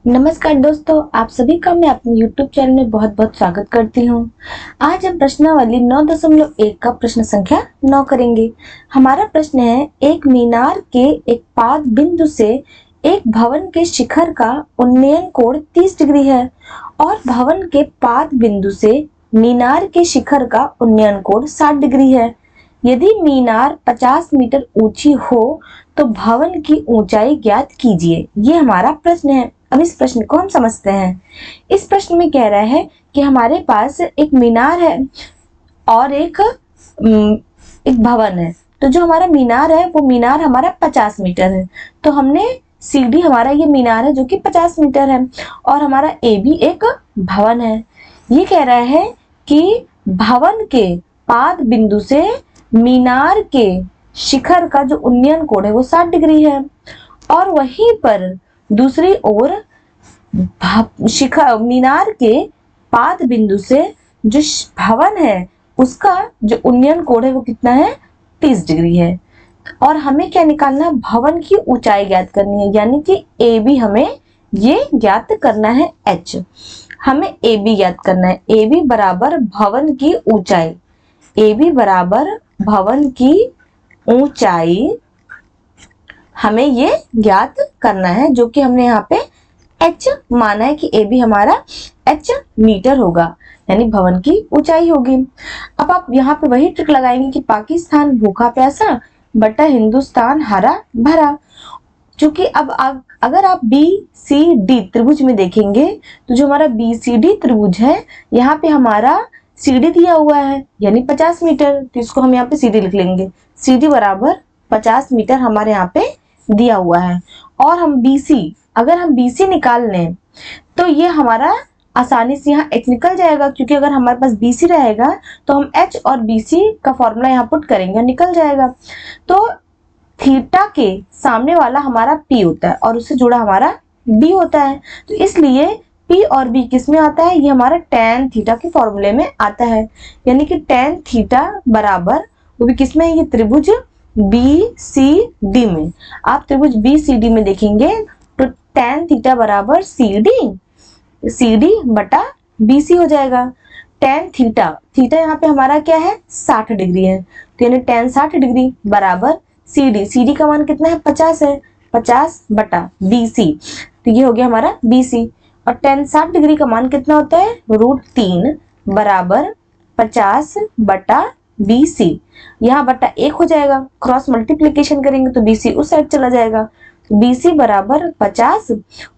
नमस्कार दोस्तों, आप सभी का मैं अपने YouTube चैनल में बहुत बहुत स्वागत करती हूँ। आज हम प्रश्नावली 9.1 का प्रश्न संख्या 9 करेंगे। हमारा प्रश्न है, एक मीनार के एक पाद बिंदु से एक भवन के शिखर का उन्नयन कोण 30 डिग्री है और भवन के पाद बिंदु से मीनार के शिखर का उन्नयन कोण 60 डिग्री है। यदि मीनार 50 मीटर ऊंची हो तो भवन की ऊंचाई ज्ञात कीजिए। ये हमारा प्रश्न है। अब इस प्रश्न को हम समझते हैं। इस प्रश्न में कह रहा है कि हमारे पास एक मीनार है और एक भवन है। तो जो हमारा मीनार है वो मीनार हमारा 50 मीटर है। तो हमने सीढ़ी, हमारा ये मीनार है जो कि 50 मीटर है और हमारा ए भी एक भवन है। ये कह रहा है कि भवन के पाद बिंदु से मीनार के शिखर का जो उन्नयन कोण है वो 60 डिग्री है और वहीं पर दूसरी ओर शिखर मीनार के पाद बिंदु से जो भवन है उसका जो उन्नयन कोण है वो कितना है, 30 डिग्री है। और हमें क्या निकालना है, भवन की ऊंचाई ज्ञात करनी है, यानी कि ए बी हमें ये ज्ञात करना है। एच हमें ए बी ज्ञात करना है। ए बी बराबर भवन की ऊंचाई, ए बी बराबर भवन की ऊंचाई हमें ये ज्ञात करना है, जो कि हमने यहाँ पे h माना है कि ए बी हमारा h मीटर होगा, यानी भवन की ऊंचाई होगी। अब आप यहाँ पे वही ट्रिक लगाएंगे कि पाकिस्तान भूखा प्यासा बटा हिंदुस्तान हरा भरा। क्योंकि अब अगर आप बी सी डी त्रिभुज में देखेंगे तो जो हमारा बी सी डी त्रिभुज है यहाँ पे हमारा सीडी दिया हुआ है यानी 50 मीटर, तो इसको हम यहाँ पे सीडी लिख लेंगे। सीडी बराबर 50 मीटर हमारे यहाँ पे दिया हुआ है। और हम BC, अगर हम BC निकाल लें तो ये हमारा आसानी से यहाँ H निकल जाएगा, क्योंकि अगर हमारे पास BC रहेगा तो हम H और BC का फॉर्मूला यहाँ पुट करेंगे और निकल जाएगा। तो थीटा के सामने वाला हमारा P होता है और उससे जुड़ा हमारा B होता है, तो इसलिए P और B किस में आता है, ये हमारा tan थीटा के फॉर्मूले में आता है। यानी कि tan थीटा बराबर, वो भी किस में है, ये त्रिभुज BCD में। आप त्रिभुज BCD में देखेंगे तो tan थीटा बराबर CD बटा BC हो जाएगा। tan थीटा, थीटा यहाँ पे हमारा क्या है, 60 डिग्री है, तो यानी tan 60 डिग्री बराबर CD का मान कितना है, 50 है, 50 बटा BC, तो ये हो गया हमारा BC। और tan 60 डिग्री का मान कितना होता है, √3 बराबर 50 बटा BC। यहाँ बटा 1 हो जाएगा, क्रॉस मल्टीप्लीकेशन करेंगे तो BC उस साइड चला जाएगा, तो BC बराबर 50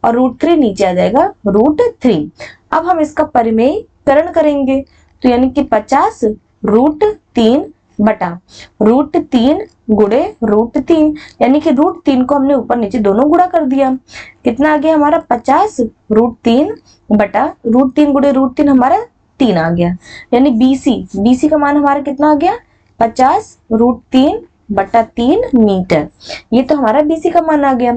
और √3 नीचे आ जाएगा √3। अब हम इसका परिमेयकरण करेंगे तो यानी कि 50 √3 बटा √3 गुणे √3, यानी कि √3 को हमने ऊपर नीचे दोनों गुणा कर दिया। कितना आ गया हमारा, 50 √3 बटा √3 गुणे √3 हमारा 3 आ गया, यानी BC का मान हमारा कितना आ गया, 50 √3 बटा 3 मीटर। ये तो हमारा BC का मान आ गया।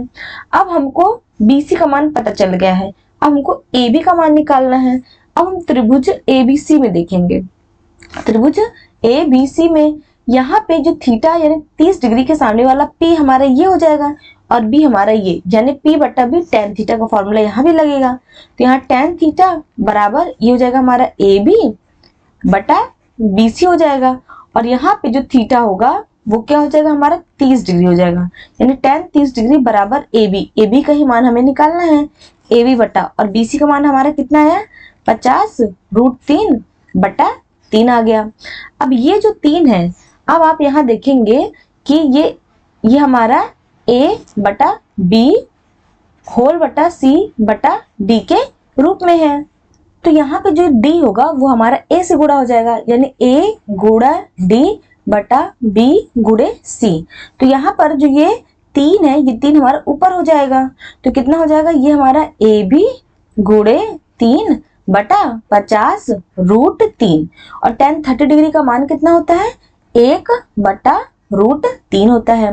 अब हमको BC का मान पता चल गया है, अब हमको AB का मान निकालना है। अब हम त्रिभुज ABC में देखेंगे। त्रिभुज ABC में यहाँ पे जो थीटा यानी 30 डिग्री के सामने वाला P हमारा ये हो जाएगा और B हमारा ये, यानी P बटा B tan थीटा का फॉर्मूला यहाँ भी लगेगा। तो यहाँ tan थीटा बराबर ये हो जाएगा हमारा AB बटा BC हो जाएगा, और यहाँ पे जो थीटा होगा वो क्या हो जाएगा हमारा, 30 डिग्री हो जाएगा, यानी tan 30 डिग्री बराबर AB का ही मान हमें निकालना है, AB बटा, और BC का मान हमारा कितना है, 50 √3 बटा 3 आ गया। अब ये जो 3 है, अब आप यहाँ देखेंगे कि ये हमारा A बटा B होल बटा C बटा D के रूप में है। तो यहाँ पे जो D होगा वो हमारा A से गुणा हो जाएगा, यानी A गुणा D बटा B गुणे C। तो यहाँ पर जो ये 3 है, ये 3 हमारा ऊपर हो जाएगा, तो कितना हो जाएगा, ये हमारा AB गुणे 3 बटा 50 √3, और tan 30 डिग्री का मान कितना होता है, 1 बटा √3 होता है,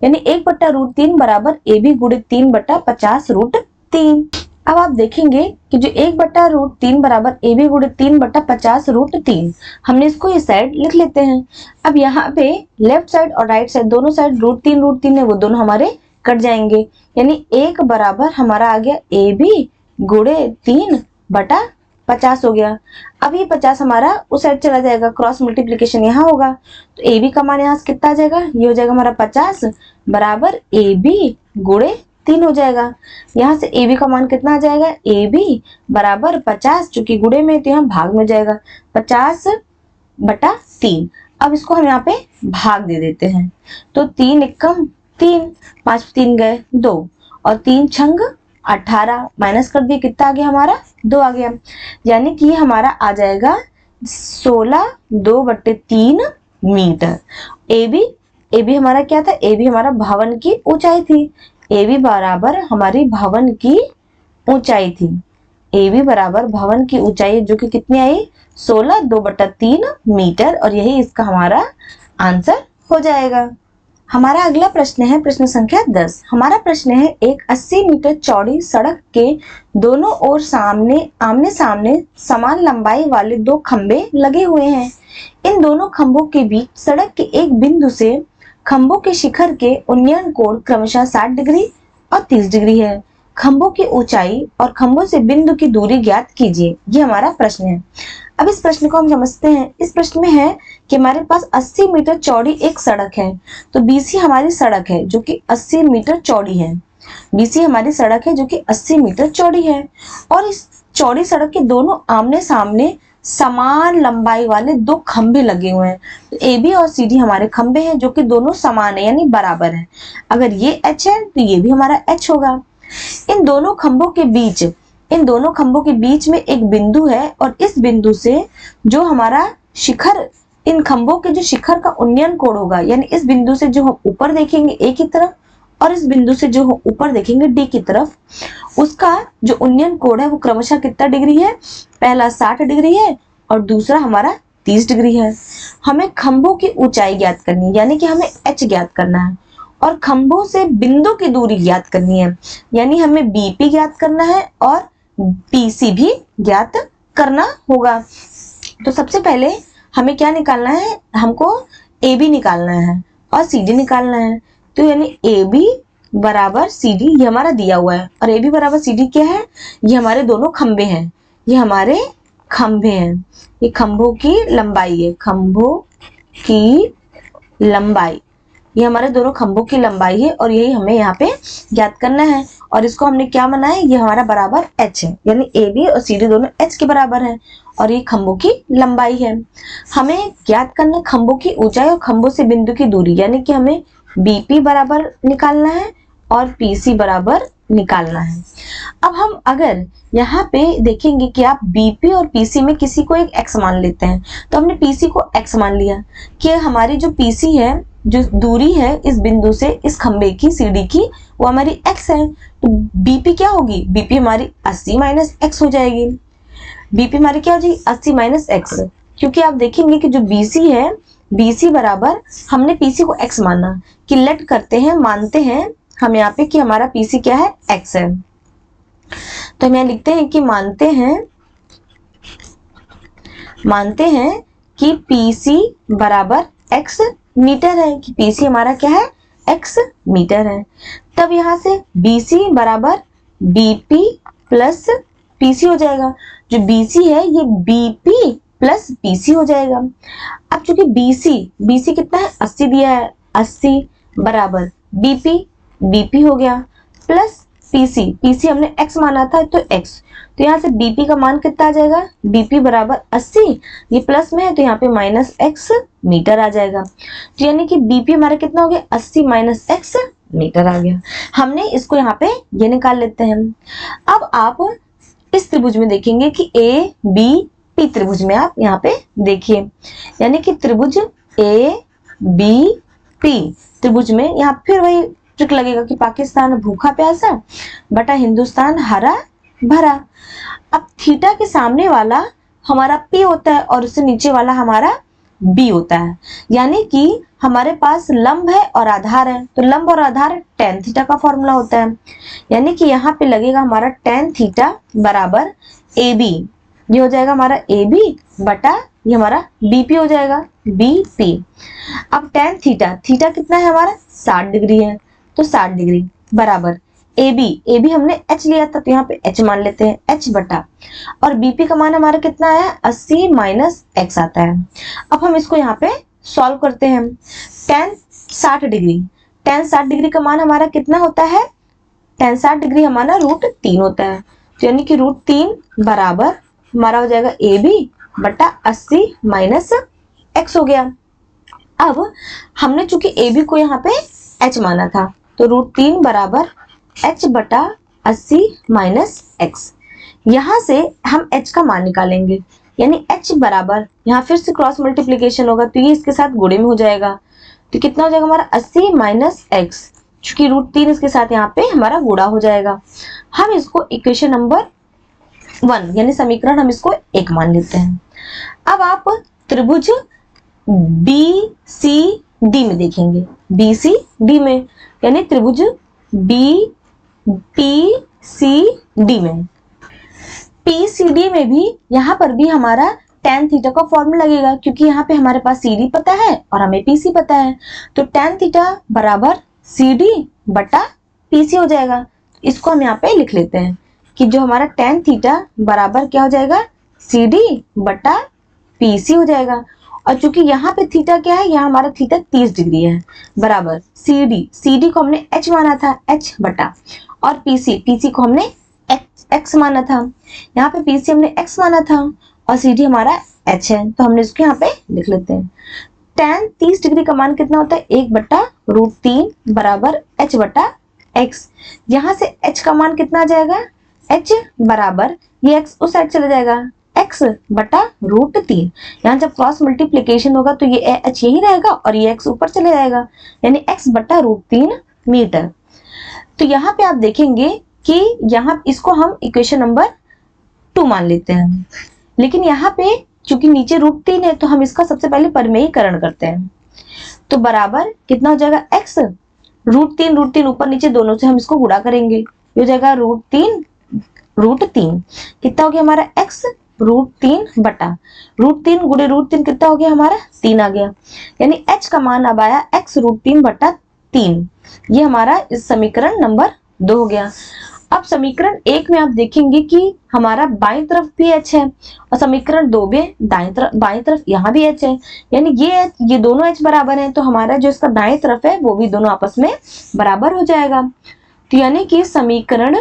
यानी 1 बटा √3 बराबर AB गुणे 3 बटा 50 √3। अब आप देखेंगे कि जो 1 बटा √3 बराबर AB गुणे 3 बटा 50 √3, हमने इसको इस साइड लिख लेते हैं। अब यहाँ पे लेफ्ट साइड और राइट साइड दोनों साइड √3 है, वो दोनों हमारे कट जाएंगे, यानी 1 बराबर हमारा आ गया ए बी गुणे 3/50 हो गया। अब ये 50 हमारा उस साइड चला जाएगा, क्रॉस मल्टीप्लीकेशन यहाँ होगा, तो ए बी का मान यहाँ से कितना आ जाएगा, ये हो जाएगा हमारा 50 बराबर ए बी गुणे 3 हो जाएगा। यहाँ से ए बी का मान कितना आ जाएगा, ए बी बराबर 50, चूंकि गुणे में तो यहाँ भाग में जाएगा 50/3। अब इसको हम यहाँ पे भाग दे देते हैं, तो 3 एकम 3, 5 3 गए 2 और 3 छंग 18, माइनस कर दिए, कितना आ गया हमारा 2 आ गया, यानी कि हमारा आ जाएगा 16 2/3 मीटर। ए बी हमारा क्या था, ए बी हमारा भवन की ऊंचाई थी, ए बी बराबर हमारी भवन की ऊंचाई थी, ए बी बराबर भवन की ऊंचाई जो कि कितनी आई 16 2/3 मीटर, और यही इसका हमारा आंसर हो जाएगा। हमारा अगला प्रश्न है प्रश्न संख्या 10। हमारा प्रश्न है एक 80 मीटर चौड़ी सड़क के दोनों ओर आमने सामने समान लंबाई वाले 2 खंबे लगे हुए हैं। इन दोनों खंभों के बीच सड़क के एक बिंदु से खंभों के शिखर के उन्नयन कोण क्रमशः 60 डिग्री और 30 डिग्री है। खंभों की ऊंचाई और खंभों से बिंदु की दूरी ज्ञात कीजिए, ये हमारा प्रश्न है। अब इस प्रश्न को हम समझते हैं। इस प्रश्न में है कि हमारे पास 80 मीटर चौड़ी एक सड़क है, तो बीसी हमारी सड़क है जो कि 80 मीटर चौड़ी है, बीसी हमारी सड़क है जो कि 80 मीटर चौड़ी है, और इस चौड़ी सड़क के दोनों आमने सामने समान लंबाई वाले 2 खंभे लगे हुए हैं। तो ए बी और सी डी हमारे खंभे हैं जो कि दोनों समान है, यानी बराबर है। अगर ये एच है तो ये भी हमारा एच होगा। इन दोनों खंभों के बीच में एक बिंदु है, और इस बिंदु से जो हमारा शिखर, इन खंभों के जो शिखर का उन्नयन कोण होगा, यानी इस बिंदु से जो हम ऊपर देखेंगे ए की तरफ और इस बिंदु से जो हम ऊपर देखेंगे डी की तरफ, उसका जो उन्नयन कोण है वो क्रमशः कितना डिग्री है, पहला 60 डिग्री है और दूसरा हमारा 30 डिग्री है। हमें खंभों की ऊंचाई ज्ञात करनी है, यानी कि हमें एच ज्ञात करना है, और खंभों से बिंदु की दूरी ज्ञात करनी है, यानी हमें बीपी ज्ञात करना है और पीसी भी ज्ञात करना होगा। तो सबसे पहले हमें क्या निकालना है, हमको ए बी निकालना है और सी डी निकालना है। तो यानी ए बी बराबर सी डी, ये हमारा दिया हुआ है, और ए बी बराबर सी डी क्या है, ये हमारे दोनों खंबे हैं, ये हमारे खंबे हैं, ये खंभों की लंबाई है, खंभों की लंबाई, ये हमारे दोनों खंभों की लंबाई है, और यही हमें यहाँ पे ज्ञात करना है। और इसको हमने क्या बनाया, ये हमारा बराबर एच है, यानी ए बी और सी डी दोनों एच के बराबर है, और ये खंभों की लंबाई है। हमें ज्ञात करना है खंभों की ऊंचाई और खंभों से बिंदु की दूरी, यानी कि हमें बीपी बराबर निकालना है और पीसी बराबर निकालना है। अब हम अगर यहाँ पे देखेंगे कि आप बीपी और पीसी में किसी को एक एक्स मान लेते हैं, तो हमने पीसी को एक्स मान लिया कि हमारी जो पीसी है, जो दूरी है इस बिंदु से इस खंबे की सीडी की, वो हमारी एक्स है। तो बीपी क्या होगी, बीपी हमारी 80 माइनस एक्स हो जाएगी। बीपी हमारी क्या हो जाएगी, 80 माइनस एक्स, क्योंकि आप देखेंगे कि जो बीसी है, बीसी बराबर हमने पीसी को एक्स माना कि लेट करते हैं, मानते हैं हम यहाँ पे कि हमारा पीसी क्या है, एक्स है। तो हम यहाँ लिखते हैं कि मानते हैं कि पीसी बराबर एक्स मीटर है, कि पीसी हमारा क्या है, एक्स मीटर है। तब यहाँ से बीसी बराबर बीपी प्लस पीसी हो जाएगा, जो बीसी है ये बीपी प्लस पीसी हो जाएगा। अब चूंकि बीसी कितना है, 80 दिया है, 80 बराबर बीपी हो गया प्लस पीसी हमने x माना था तो x, तो यहाँ से बीपी का मान कितना आ जाएगा, बीपी बराबर 80, ये प्लस में है तो यहाँ पे माइनस x मीटर आ जाएगा। तो यानी कि बीपी हमारा कितना हो गया, 80 माइनस x मीटर आ गया। हमने इसको यहाँ पे ये निकाल लेते हैं। अब आप इस त्रिभुज में देखेंगे कि ए बी पी त्रिभुज में आप यहाँ पे देखिए, यानी कि त्रिभुज ए बी पी त्रिभुज में यहाँ फिर वही ट्रिक लगेगा कि पाकिस्तान भूखा प्यासा बटा हिंदुस्तान हरा भरा। अब थीटा के सामने वाला हमारा P होता है और उससे नीचे वाला हमारा B होता है, यानी कि हमारे पास लंब है और आधार है, तो लंब और आधार tan थीटा का फॉर्मूला होता है, यानी कि यहाँ पे लगेगा हमारा tan थीटा बराबर AB, ये हो जाएगा हमारा AB बटा ये हमारा BP हो जाएगा BP। अब tan थीटा कितना है हमारा 60 डिग्री है, तो 60 डिग्री बराबर ए बी हमने एच लिया था तो यहाँ पे एच मान लेते हैं, एच बटा, और बीपी का मान हमारा कितना आया 80 माइनस एक्स आता है। अब हम इसको यहाँ पे सॉल्व करते हैं। tan 60 डिग्री, tan 60 डिग्री का मान हमारा कितना होता है, tan 60 डिग्री हमारा √3 होता है, तो यानी कि √3 बराबर हमारा हो जाएगा ए बी बटा 80 माइनस एक्स हो गया। अब हमने चूंकि ए बी को यहाँ पे एच माना था तो √3 बराबर h बटा 80 माइनस एक्स। यहाँ से हम h का मान निकालेंगे, यानी h बराबर, यहाँ फिर से क्रॉस मल्टीप्लीकेशन होगा तो ये इसके साथ गुणे में हो जाएगा, तो कितना हो जाएगा हमारा 80 माइनस एक्स, चूंकि √3 इसके साथ यहाँ पे हमारा गुणा हो जाएगा। हम इसको इक्वेशन नंबर 1 यानी समीकरण हम इसको 1 मान लेते हैं। अब आप त्रिभुज BCD में देखेंगे, BCD में यानी त्रिभुज PCD में, PCD में भी यहाँ पर भी हमारा tan थीटा का फॉर्मूला लगेगा, क्योंकि यहाँ पे हमारे पास CD पता है और हमें PC पता है, तो tan थीटा बराबर CD बटा PC हो जाएगा। इसको हम यहाँ पे लिख लेते हैं कि जो हमारा tan थीटा बराबर क्या हो जाएगा CD बटा PC हो जाएगा। और चूंकि यहाँ पे थीटा क्या है, यहाँ हमारा थीटा 30 डिग्री है, बराबर CD को हमने h माना था, h बटा, और PC को हमने x माना था, यहाँ पे PC हमने x माना था और CD हमारा h है, तो हमने इसको यहाँ पे लिख लेते हैं। tan 30 डिग्री का मान कितना होता है 1 बटा √3 बराबर h बटा x। यहाँ से h का मान कितना आ जाएगा, h बराबर ये x उस साइड चला जाएगा, x बटा √3, यहाँ जब क्रॉस मल्टीप्लीकेशन होगा तो ये h यही रहेगा और ये x ऊपर चले जाएगा, यानी x बटा √3 मीटर। तो यहाँ पे आप देखेंगे कि यहाँ इसको हम इक्वेशन नंबर 2 मान लेते हैं, लेकिन यहाँ पे चूंकि नीचे √3 है तो हम इसका सबसे पहले परिमेयीकरण करते हैं, तो बराबर कितना हो जाएगा x √3 ऊपर नीचे दोनों से हम इसको गुणा करेंगे, ये हो जाएगा √3 कितना हो गया हमारा x √3 बटा √3 गुणे √3 कितना हो गया हमारा 3 आ गया, यानी h का मान अब आया x √3 बटा 3। ये हमारा इस समीकरण नंबर 2 हो गया। अब समीकरण 1 में आप देखेंगे कि हमारा बाईं तरफ भी h है और समीकरण 2 में बाईं तरफ यहाँ भी h है, यानी ये दोनों h बराबर हैं, तो हमारा जो इसका दाएं तरफ है वो भी दोनों आपस में बराबर हो जाएगा। तो यानी कि समीकरण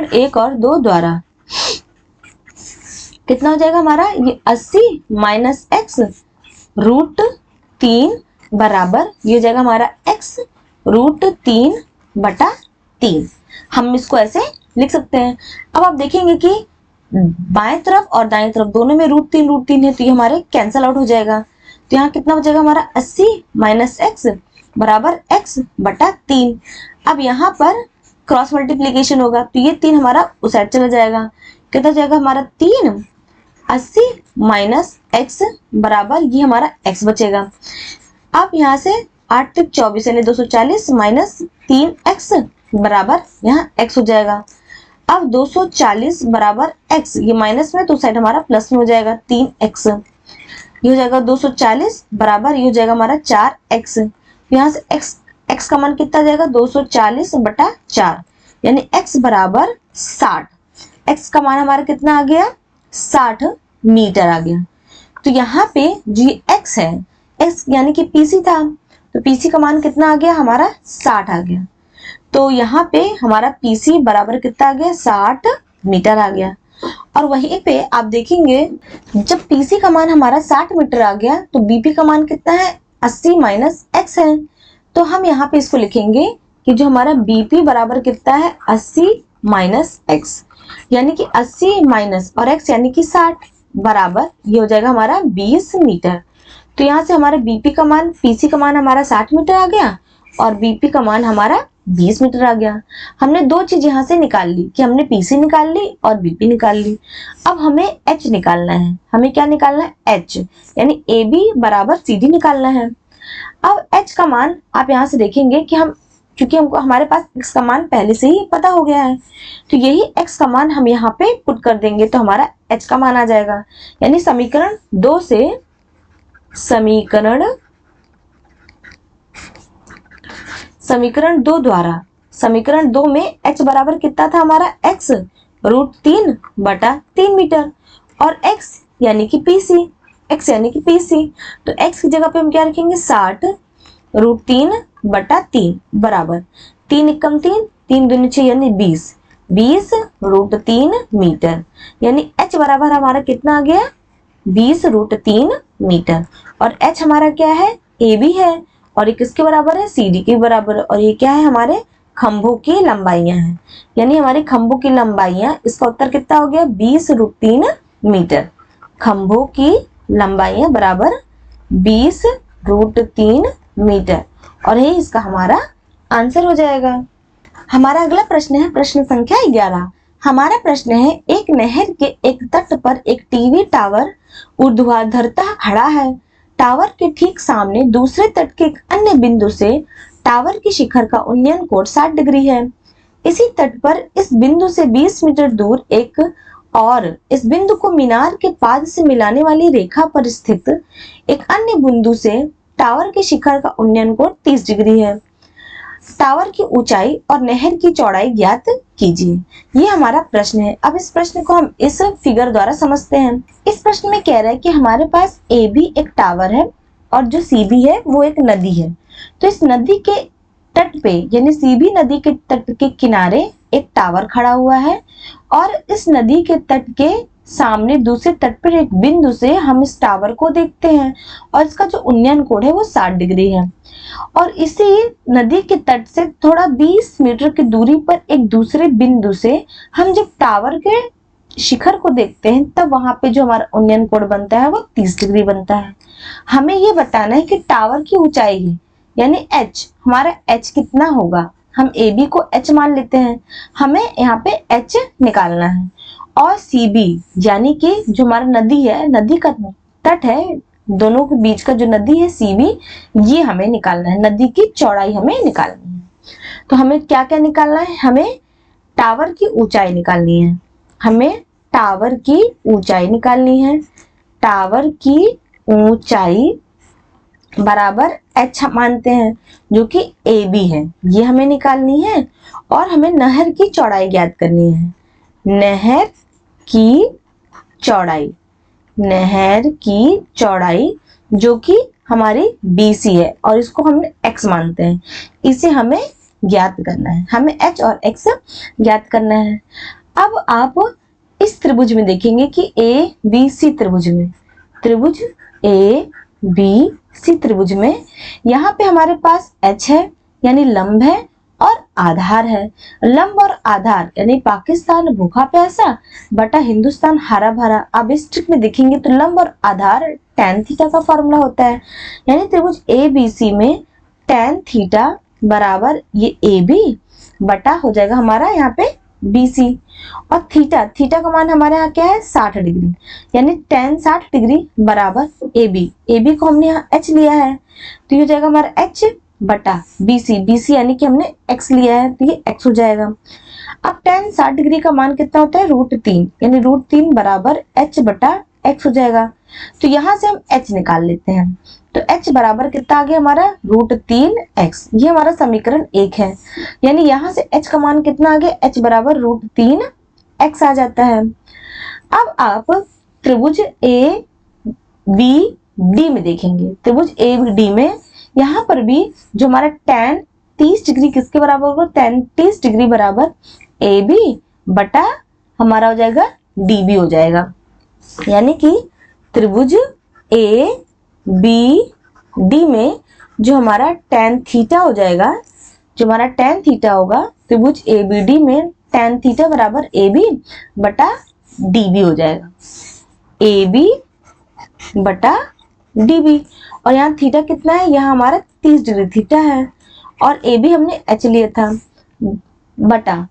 1 और 2 द्वारा कितना हो जाएगा हमारा, ये 80 माइनस एक्स √3 बराबर ये हो जाएगा हमारा x √3 बटा 3। हम इसको ऐसे लिख सकते हैं। अब आप देखेंगे कि बाएं तरफ और दाएं तरफ दोनों में √3 है, तो ये हमारे कैंसल आउट हो जाएगा, तो यहाँ कितना हो जाएगा हमारा 80 माइनस एक्स बराबर x बटा 3। अब यहाँ पर क्रॉस मल्टीप्लीकेशन होगा तो ये 3 हमारा उस साइड चला जाएगा, कितना जाएगा हमारा 3, 80 माइनस एक्स बराबर ये हमारा x बचेगा। अब यहाँ से 8 त्रिक 24 यानी 240 माइनस 3x बराबर यहाँ x हो जाएगा। अब 240 बराबर x, ये माइनस में तो साइड हमारा प्लस में हो जाएगा 3x, ये हो जाएगा 240 बराबर ये हो जाएगा हमारा 4x। यहाँ से x का मान कितना जाएगा 240 बटा 4, यानी x बराबर 60। x का मान हमारा कितना आ गया 60 मीटर आ गया। तो यहाँ पे जो x है, x यानी कि PC था, तो PC का मान कितना आ गया हमारा 60 आ गया। तो यहाँ पे हमारा PC बराबर कितना आ गया 60 मीटर आ गया। और वहीं पे आप देखेंगे जब PC का मान हमारा 60 मीटर आ गया तो BP का मान कितना है 80 माइनस x है। तो हम यहाँ पे इसको लिखेंगे कि जो हमारा BP बराबर कितना है 80 माइनस x, यानी कि 80 माइनस और x यानी कि 60 बराबर ये हो जाएगा हमारा 20 मीटर। तो यहाँ से हमारा BP का मान, PC का मान हमारा 60 मीटर आ गया और BP का मान हमारा 20 मीटर आ गया। हमने दो चीज यहाँ से निकाल ली कि हमने PC निकाल ली और BP निकाल ली। अब हमें H निकालना है। हमें क्या निकालना है H, यानी AB बराबर CD निकालना है। अब H का मान आप यहाँ से देखेंगे कि हम, क्योंकि हमको हमारे पास x का मान पहले से ही पता हो गया है, तो यही x का मान हम यहाँ पे पुट कर देंगे तो हमारा h का मान आ जाएगा। यानी समीकरण 2 से समीकरण 2 द्वारा, समीकरण 2 में h बराबर कितना था हमारा, x √3/3 मीटर और x यानी कि पीसी, तो x की जगह पे हम क्या रखेंगे 60 √3/3 बराबर 3 एकम 3, 3 दूनी 6 यानी 20 √3 मीटर, यानी h बराबर हमारा कितना आ गया 20 √3 मीटर। और h हमारा क्या है, AB है और ये किसके बराबर है, CD के बराबर, और ये क्या है हमारे खंभों की लंबाइयां हैं, यानी हमारे खंभों की लंबाइयां, इसका उत्तर कितना हो गया 20 √3 मीटर। खंभों की लंबाइयां बराबर 20 √3 मीटर, और ये इसका हमारा आंसर हो जाएगा। हमारा अगला प्रश्न है प्रश्न संख्या 11। हमारा प्रश्न है, एक नहर के एक तट पर एक टीवी टावर ऊर्ध्वाधरता खड़ा है। टावर के ठीक सामने दूसरे तट के एक अन्य बिंदु से टावर की शिखर का उन्नयन कोण 60 डिग्री है। इसी तट पर इस बिंदु से 20 मीटर दूर एक और इस बिंदु को मीनार के पाद से मिलाने वाली रेखा पर स्थित एक अन्य बिंदु से टावर के शिखर का उन्नयन कोण 30 डिग्री है। टावर की ऊंचाई और नहर की चौड़ाई ज्ञात कीजिए। ये हमारा प्रश्न है। अब इस प्रश्न को हम इस फिगर द्वारा समझते हैं। इस प्रश्न में कह रहा है कि हमारे पास ए बी एक टावर है और जो सी बी है वो एक नदी है। तो इस नदी के तट पे यानी सी बी नदी के तट के किनारे एक टावर खड़ा हुआ है और इस नदी के तट के सामने दूसरे तट पर एक बिंदु से हम इस टावर को देखते हैं और इसका जो उन्नयन कोण है वो 60 डिग्री है। और इसी नदी के तट से थोड़ा 20 मीटर की दूरी पर एक दूसरे बिंदु से हम जब टावर के शिखर को देखते हैं तब वहां पे जो हमारा उन्नयन कोण बनता है वो 30 डिग्री बनता है। हमें ये बताना है कि टावर की ऊंचाई है यानी h, हमारा h कितना होगा। हम AB को h मान लेते हैं, हमें यहाँ पे h निकालना है। और CB यानी कि जो हमारा नदी है, नदी का तट है, दोनों के बीच का जो नदी है CB, ये हमें निकालना है। नदी की चौड़ाई हमें निकालनी है। तो हमें क्या क्या निकालना है, हमें टावर की ऊंचाई निकालनी है। हमें टावर की ऊंचाई निकालनी है। टावर की ऊंचाई बराबर h मानते हैं जो कि AB है, ये हमें निकालनी है। और हमें नहर की चौड़ाई ज्ञात करनी है। नहर की चौड़ाई, नहर की चौड़ाई जो कि हमारी BC है और इसको हमने x मानते हैं, इसे हमें ज्ञात करना है। हमें h और x ज्ञात करना है। अब आप इस त्रिभुज में देखेंगे कि ABC त्रिभुज में, त्रिभुज ABC त्रिभुज में यहाँ पे हमारे पास h है यानी लंब है और आधार है। लंब और आधार यानी पाकिस्तान भूखा प्यासा बटा हिंदुस्तान हरा भरा। अब इस ट्रिक में देखेंगे तो लंब और आधार tan थीटा का फॉर्मूला होता है, यानी त्रिभुज ABC में tan थीटा बराबर ये AB बटा हो जाएगा हमारा यहाँ पे BC। और थीटा, थीटा का मान हमारे यहाँ क्या है 60 डिग्री, यानी tan 60 डिग्री बराबर AB। AB को हमने यहाँ h लिया है तो ये हो जाएगा हमारा h बटा BC। BC यानी कि हमने x लिया है तो ये x हो जाएगा। अब tan 60 डिग्री का मान कितना होता है √3, यानी √3 बराबर h बटा x हो जाएगा। तो यहाँ से हम h निकाल लेते हैं तो h बराबर कितना आ गया हमारा √3x। ये हमारा समीकरण 1 है, यानी यहाँ से h का मान कितना आ गया, h बराबर √3x आ जाता है। अब आप त्रिभुज ABD में देखेंगे, त्रिभुज ABD में यहाँ पर भी जो हमारा tan 30 डिग्री किसके बराबर होगा, tan 30 डिग्री बराबर AB बटा हमारा हो जाएगा DB हो जाएगा। यानी कि त्रिभुज ABD में जो हमारा tan थीटा हो जाएगा, जो हमारा tan थीटा होगा त्रिभुज ABD में tan थीटा बराबर AB बटा DB हो जाएगा। AB बटा DB, और यहाँ थीटा कितना है, यहाँ हमारा 30 डिग्री थीटा है और AB हमने h लिया था बटा,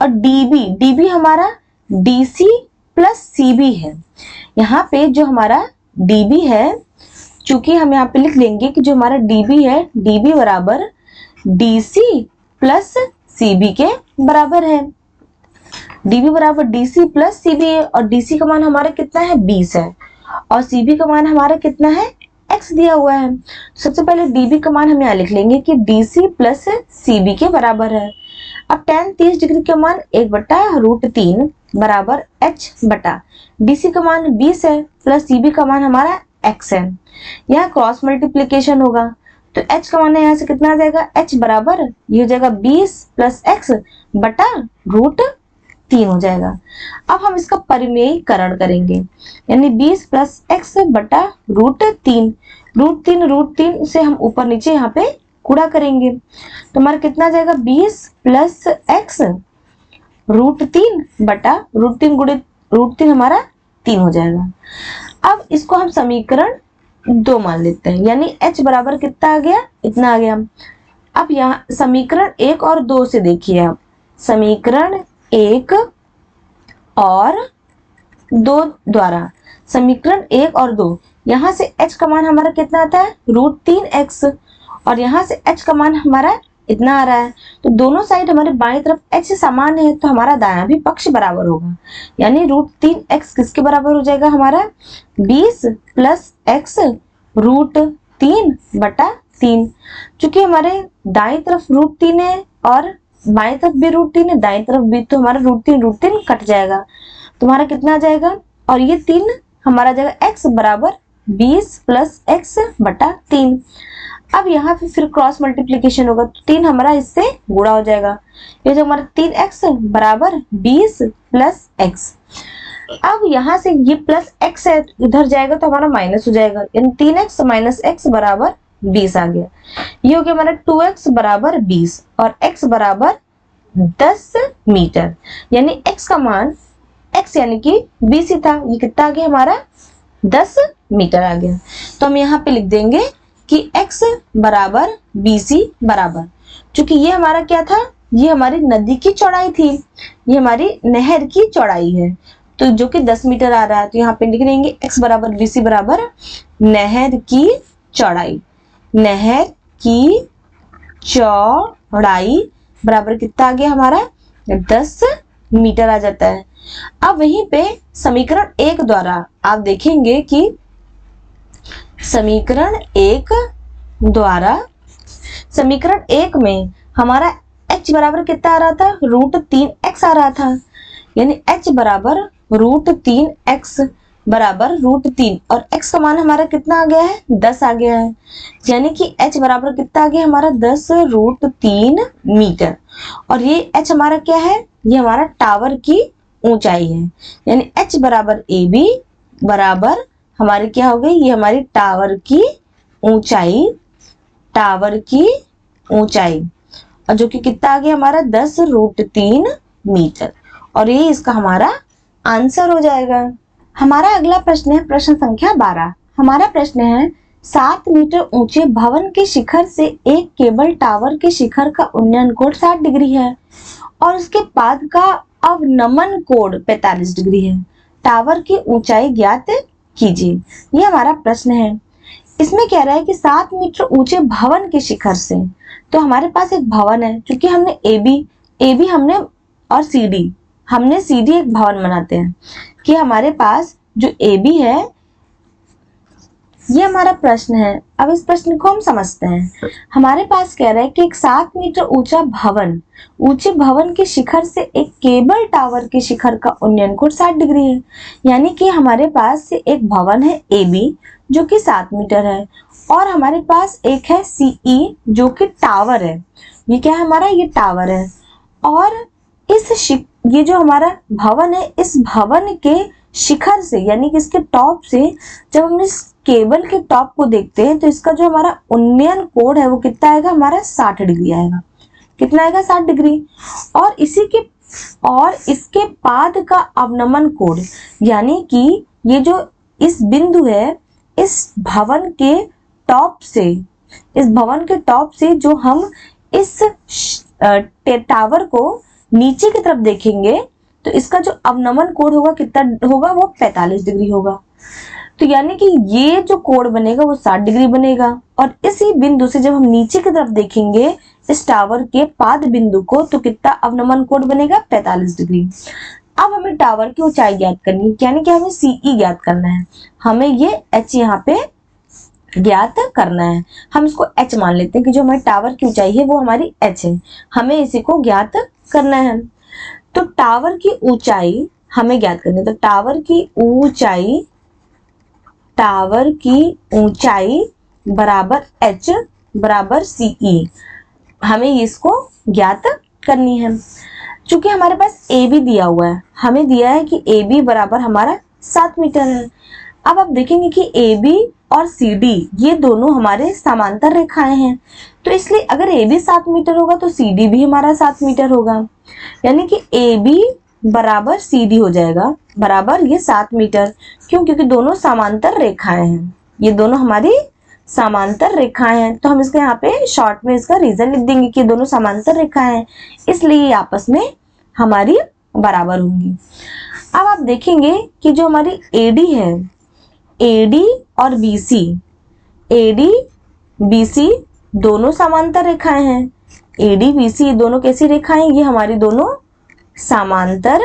और DB हमारा DC प्लस CB है। यहाँ पे जो हमारा DB है, चूंकि हम यहाँ पे लिख लेंगे कि जो हमारा DB है, DB बराबर DC प्लस CB के बराबर है। DB बराबर DC प्लस CB है और DC का मान हमारा कितना है 20 है और CB का मान हमारा कितना है x दिया हुआ है। सबसे पहले db का मान हम यहाँ लिख लेंगे कि dc प्लस cb के बराबर है। अब tan 30 डिग्री का मान 1/√3 बराबर h बटा dc का मान 20 है प्लस cb का मान हमारा x है। यहाँ क्रॉस मल्टीप्लीकेशन होगा तो h का मान यहाँ से कितना आ जाएगा, h बराबर ये हो जाएगा 20 प्लस x बटा √3 हो जाएगा। अब हम इसका परिमेयीकरण करेंगे, यानी 20 प्लस x बटा √3 से हम ऊपर नीचे यहाँ पे गुणा करेंगे तो हमारा कितना आ जाएगा, 20 प्लस x √3 बटा √3 गुणित √3 हमारा 3 हो जाएगा। अब इसको हम समीकरण 2 मान लेते हैं, यानी h बराबर कितना आ गया, इतना आ गया। अब यहाँ समीकरण 1 और 2 से देखिए आप, समीकरण 1 और 2 द्वारा, समीकरण 1 और 2, यहाँ से h का मान हमारा कितना आता है, √3x, और यहाँ से h का मान हमारा इतना आ रहा है। तो दोनों साइड हमारे बाईं तरफ h से समान है तो हमारा दायां भी पक्ष बराबर होगा, यानी √3x किसके बराबर हो जाएगा हमारा, 20 प्लस x √3 बटा 3। चूंकि हमारे दाईं तरफ √3 है और बाईं तरफ भी √3 है, दाईं तरफ भी, तो हमारा √3 कट जाएगा तो हमारा कितना आ जाएगा, और ये 3 हमारा जाएगा x बराबर 20 प्लस x बटा 3। अब यहाँ पे फिर क्रॉस मल्टीप्लीकेशन होगा तो 3 हमारा इससे गुणा हो जाएगा, ये जो हमारा 3x बराबर 20 प्लस x। अब यहाँ से ये प्लस x है इधर जाएगा तो हमारा माइनस हो जाएगा, यानी 3x माइनस x बराबर 20 आ गया। ये हो गया हमारा 2x बराबर 20 और x बराबर 10 मीटर, यानी x का मान, x यानी कि 20 ही था, ये कितना आ गया हमारा 10 मीटर आ गया। तो हम यहाँ पे लिख देंगे कि x बराबर 20 बराबर, चूंकि ये हमारा क्या था, ये हमारी नदी की चौड़ाई थी, ये हमारी नहर की चौड़ाई है, तो जो कि 10 मीटर आ रहा है, तो यहाँ पे लिख देंगे x बराबर 20 बराबर नहर की चौड़ाई, नहर की चौड़ाई बराबर कितना आ गया हमारा 10 मीटर आ जाता है। अब वहीं पे समीकरण 1 द्वारा आप देखेंगे कि समीकरण 1 द्वारा, समीकरण 1 में हमारा h बराबर कितना आ रहा था, √3x आ रहा था, यानी h बराबर √3x बराबर √3 और x का मान हमारा कितना आ गया है, 10 आ गया है, यानी कि h बराबर कितना आ गया हमारा 10 √3 मीटर। और ये h हमारा क्या है, ये हमारा टावर की ऊंचाई है, यानी h बराबर AB बराबर हमारी क्या हो गई, ये हमारी टावर की ऊंचाई, टावर की ऊंचाई, और जो कि कितना आ गया हमारा 10 √3 मीटर, और ये इसका हमारा आंसर हो जाएगा। हमारा अगला प्रश्न है प्रश्न संख्या 12। हमारा प्रश्न है 7 मीटर ऊंचे भवन के शिखर से एक केबल टावर के शिखर का उन्नयन कोण 60 डिग्री है और उसके पाद का अवनमन कोण 45 डिग्री है। टावर की ऊंचाई ज्ञात कीजिए, ये हमारा प्रश्न है। इसमें कह रहा है कि 7 मीटर ऊंचे भवन के शिखर से, तो हमारे पास एक भवन है, क्योंकि हमने AB हमने और CD, हमने CD एक भवन बनाते हैं कि हमारे पास जो AB है, ये हमारा प्रश्न है। अब इस प्रश्न को हम समझते हैं। हमारे पास कह रहा है कि एक 7 मीटर ऊंचा भवन, ऊंचे भवन के शिखर से एक केबल टावर के शिखर का उन्नयन कोण 60 डिग्री है, यानी कि हमारे पास से एक भवन है AB जो कि 7 मीटर है, और हमारे पास एक है CE जो कि टावर है। ये क्या है हमारा, ये टावर है, और ये जो हमारा भवन है, इस भवन के शिखर से, यानी कि इसके टॉप से जब हम इस केबल के टॉप को देखते हैं तो इसका जो हमारा उन्नयन कोण है वो कितना आएगा हमारा 60 डिग्री आएगा। कितना आएगा 60 डिग्री। और इसके पाद का अवनमन कोण, यानी कि ये जो इस बिंदु है, इस भवन के टॉप से जो हम इस टावर को नीचे की तरफ देखेंगे तो इसका जो अवनमन कोण होगा कितना होगा, वो 45 डिग्री होगा। तो यानी कि ये जो कोण बनेगा वो 60 डिग्री बनेगा, और इसी बिंदु से जब हम नीचे की तरफ देखेंगे इस टावर के पाद बिंदु को, तो कितना अवनमन कोण बनेगा 45 डिग्री। अब हमें टावर की ऊंचाई ज्ञात करनी है, यानी कि हमें CE ज्ञात करना है। हमें ये H यहाँ पे ज्ञात करना है। हम इसको h मान लेते हैं कि जो हमारे टावर की ऊंचाई है वो हमारी h है, हमें इसी को ज्ञात करना है। तो टावर की ऊंचाई हमें ज्ञात करनी है, तो टावर की ऊंचाई बराबर h बराबर CE, हमें इसको ज्ञात करनी है। चूंकि हमारे पास AB दिया हुआ है, हमें दिया है कि AB बराबर हमारा 7 मीटर है। अब आप देखेंगे कि AB और CD ये दोनों हमारे समांतर रेखाएं हैं, तो इसलिए अगर AB 7 मीटर होगा तो CD भी हमारा 7 मीटर होगा, यानी कि AB बराबर CD हो जाएगा बराबर ये 7 मीटर। क्यों? क्योंकि दोनों समांतर रेखाएं हैं, ये दोनों हमारी समांतर रेखाएं हैं। तो हम इसके यहाँ पे शॉर्ट में इसका रीजन लिख देंगे कि दोनों समांतर रेखाएं हैं, इसलिए ये आपस में हमारी बराबर होंगी। अब आप देखेंगे कि जो हमारी AD है, AD और BC दोनों समांतर रेखाएं हैं। AD BC दोनों कैसी रेखाएं? ये हमारी दोनों समांतर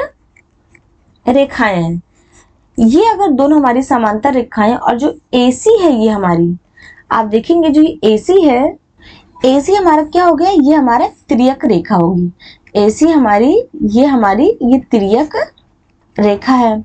रेखाएं हैं। ये अगर दोनों हमारी समांतर रेखाएं और जो AC है ये हमारी, आप देखेंगे जो ये AC है, AC हमारा क्या हो गया? ये हमारा तिर्यक रेखा होगी। AC हमारी ये तिर्यक रेखा है,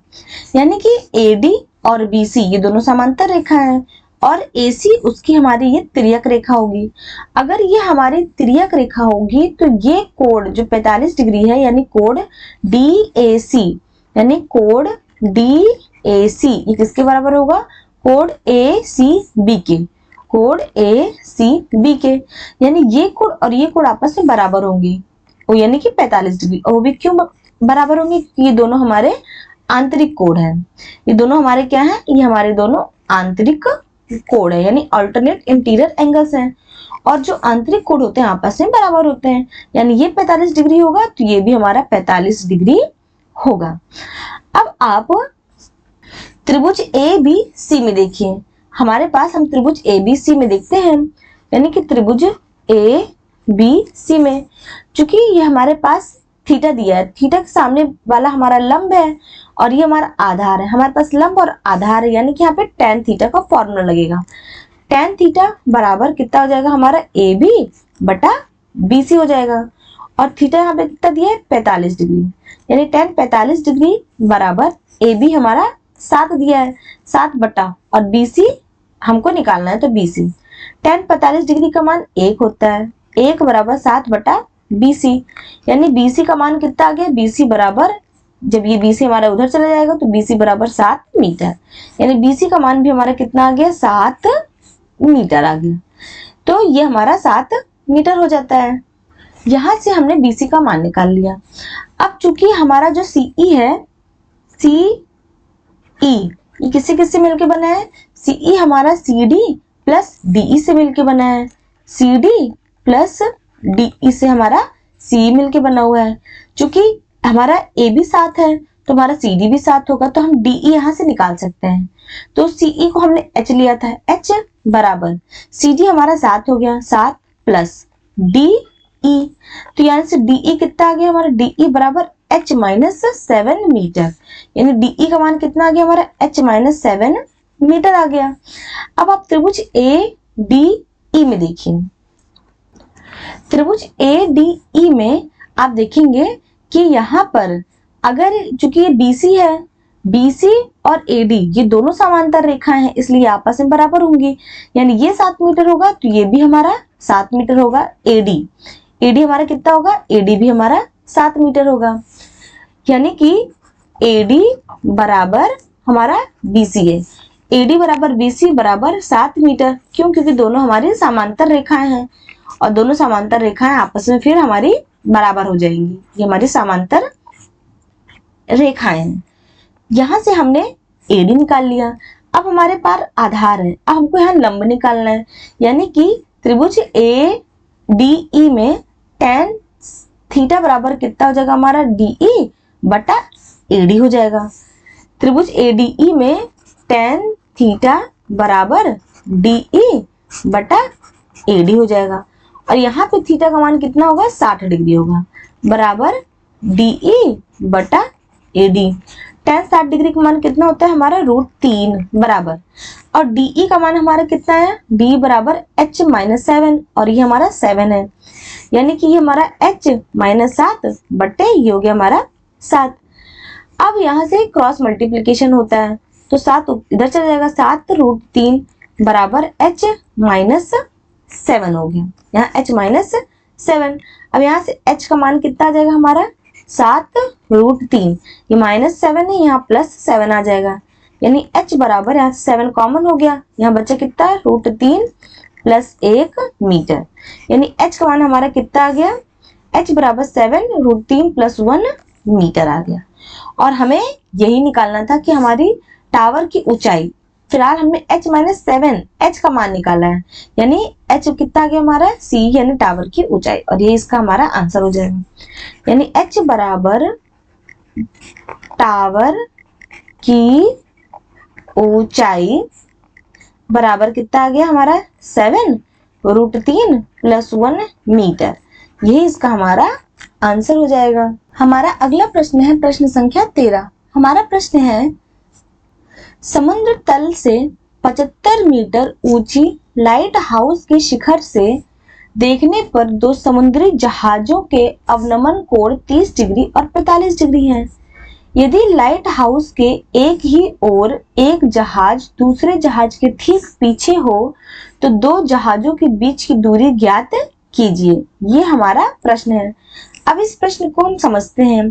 यानी कि AD और BC ये दोनों समांतर रेखा है और AC उसकी हमारी ये तिर्यक रेखा होगी। अगर ये हमारी तिर्यक रेखा होगी तो ये कोण जो 45 डिग्री है, यानी कोण DAC, ये किसके बराबर होगा? कोण ACB के, यानी ये कोण और ये कोण आपस में बराबर होंगी, वो यानी कि 45 डिग्री। और वो भी क्यों बराबर होंगे? ये दोनों हमारे आंतरिक कोण है। ये दोनों हमारे क्या है? ये हमारे दोनों आंतरिक कोण है, यानी अल्टरनेट इंटीरियर एंगल्स हैं। और जो आंतरिक कोण होते हैं आपस में बराबर होते हैं, यानी ये 45 डिग्री होगा तो ये भी हमारा 45 डिग्री होगा। अब आप त्रिभुज ABC में देखिए, हमारे पास हम त्रिभुज ABC में देखते हैं, यानी कि त्रिभुज ABC में चूंकि ये हमारे पास थीटा दिया है, थीटा के सामने वाला हमारा लंब है और ये हमारा आधार है। हमारे पास लंब और आधार है, यानी कि यहाँ पे tan थीटा का फॉर्मूला लगेगा। tan थीटा बराबर कितना हो जाएगा? हमारा AB बटा BC हो जाएगा। और थीटा यहाँ पे कितना दिया है? 45 डिग्री, यानी tan 45 डिग्री बराबर AB हमारा 7 दिया है, 7 बटा और BC हमको निकालना है, तो BC tan 45 डिग्री का मान 1 होता है, 1 बराबर 7 बटा BC, यानी BC का मान कितना आ गया? BC बराबर, जब ये BC हमारा उधर चला जाएगा तो BC बराबर 7 मीटर, यानी BC का मान भी हमारा कितना आ गया? 7 मीटर आ गया। तो ये हमारा 7 मीटर हो जाता है। यहां से हमने BC का मान निकाल लिया। अब चूंकि हमारा जो CE है, CE ये किससे किससे मिलके बना है? CE हमारा CD प्लस DE से मिलके बना है, CD प्लस DE से हमारा CE मिलके बना हुआ है। चूंकि हमारा AB 7 है तो हमारा CD भी 7 होगा, तो हम DE यहाँ से निकाल सकते हैं। तो CE को हमने H लिया था, H बराबर CD हमारा 7 हो गया, 7 प्लस DE, तो यहाँ से DE कितना आ गया? हमारा DE बराबर H माइनस 7 मीटर, यानी DE का मान कितना आ गया? हमारा H माइनस 7 मीटर आ गया। अब आप त्रिभुज ADE में देखिए, त्रिभुज ADE में आप देखेंगे कि यहाँ पर अगर चूंकि ये BC है, BC और AD ये दोनों समांतर रेखाएं हैं, इसलिए आपस में बराबर होंगी, यानी ये 7 मीटर होगा तो ये भी हमारा 7 मीटर होगा। AD हमारा कितना होगा? AD भी हमारा 7 मीटर होगा, यानी कि AD बराबर हमारा BC है, AD बराबर BC बराबर 7 मीटर। क्यों? क्योंकि दोनों हमारी समांतर रेखाएं हैं और दोनों समांतर रेखाएं आपस में फिर हमारी बराबर हो जाएंगी। ये हमारी समांतर रेखाएं हैं। यहां से हमने AD निकाल लिया। अब हमारे पास आधार है, अब हमको यहाँ लंब निकालना है, यानी कि त्रिभुज ADE में tan थीटा बराबर कितना हो जाएगा? हमारा DE बटा AD हो जाएगा। त्रिभुज ADE में tan थीटा बराबर DE बटा AD हो जाएगा, और यहाँ पे थीटा का मान कितना होगा? 60 डिग्री होगा, बराबर DE बटा AD। tan 60 डिग्री का मान कितना होता है हमारा √3 बराबर, और DE का मान हमारा कितना है, D बराबर H-7 और ये हमारा 7 है, यानी कि ये हमारा H-7 बट्टे ये हो गया हमारा 7। अब यहाँ से क्रॉस मल्टीप्लीकेशन होता है तो 7 इधर चला जाएगा, 7√3 बराबर H-7 हो गया, यहाँ H-7। अब यहाँ से H का मान कितना आ जाएगा हमारा 7√3, ये -7 है, यहाँ +7 आ जाएगा, यानी H बराबर यहाँ से 7 कॉमन हो गया, यहाँ बचा कितना √3 + 1 मीटर, यानी H का मान हमारा कितना आ गया, H बराबर 7√3 + 1 मीटर आ गया। और हमें यही निकालना था कि हमारी टावर की ऊंचाई, फिलहाल हमने H-7 H का मान निकाला है, यानी H कितना आ गया हमारा C यानी टावर की ऊंचाई, और ये इसका हमारा आंसर हो जाएगा, यानी H बराबर टावर की ऊंचाई बराबर कितना आ गया हमारा 7√3 + 1 मीटर, यही इसका हमारा आंसर हो जाएगा। हमारा अगला प्रश्न है प्रश्न संख्या 13। हमारा प्रश्न है समुद्र तल से 75 मीटर ऊंची लाइट हाउस के शिखर से देखने पर दो समुद्री जहाजों के अवनमन कोण 30 डिग्री और 45 डिग्री हैं। यदि लाइट हाउस के एक ही ओर एक जहाज दूसरे जहाज के ठीक पीछे हो तो दो जहाजों के बीच की दूरी ज्ञात कीजिए, ये हमारा प्रश्न है। अब इस प्रश्न को हम समझते हैं।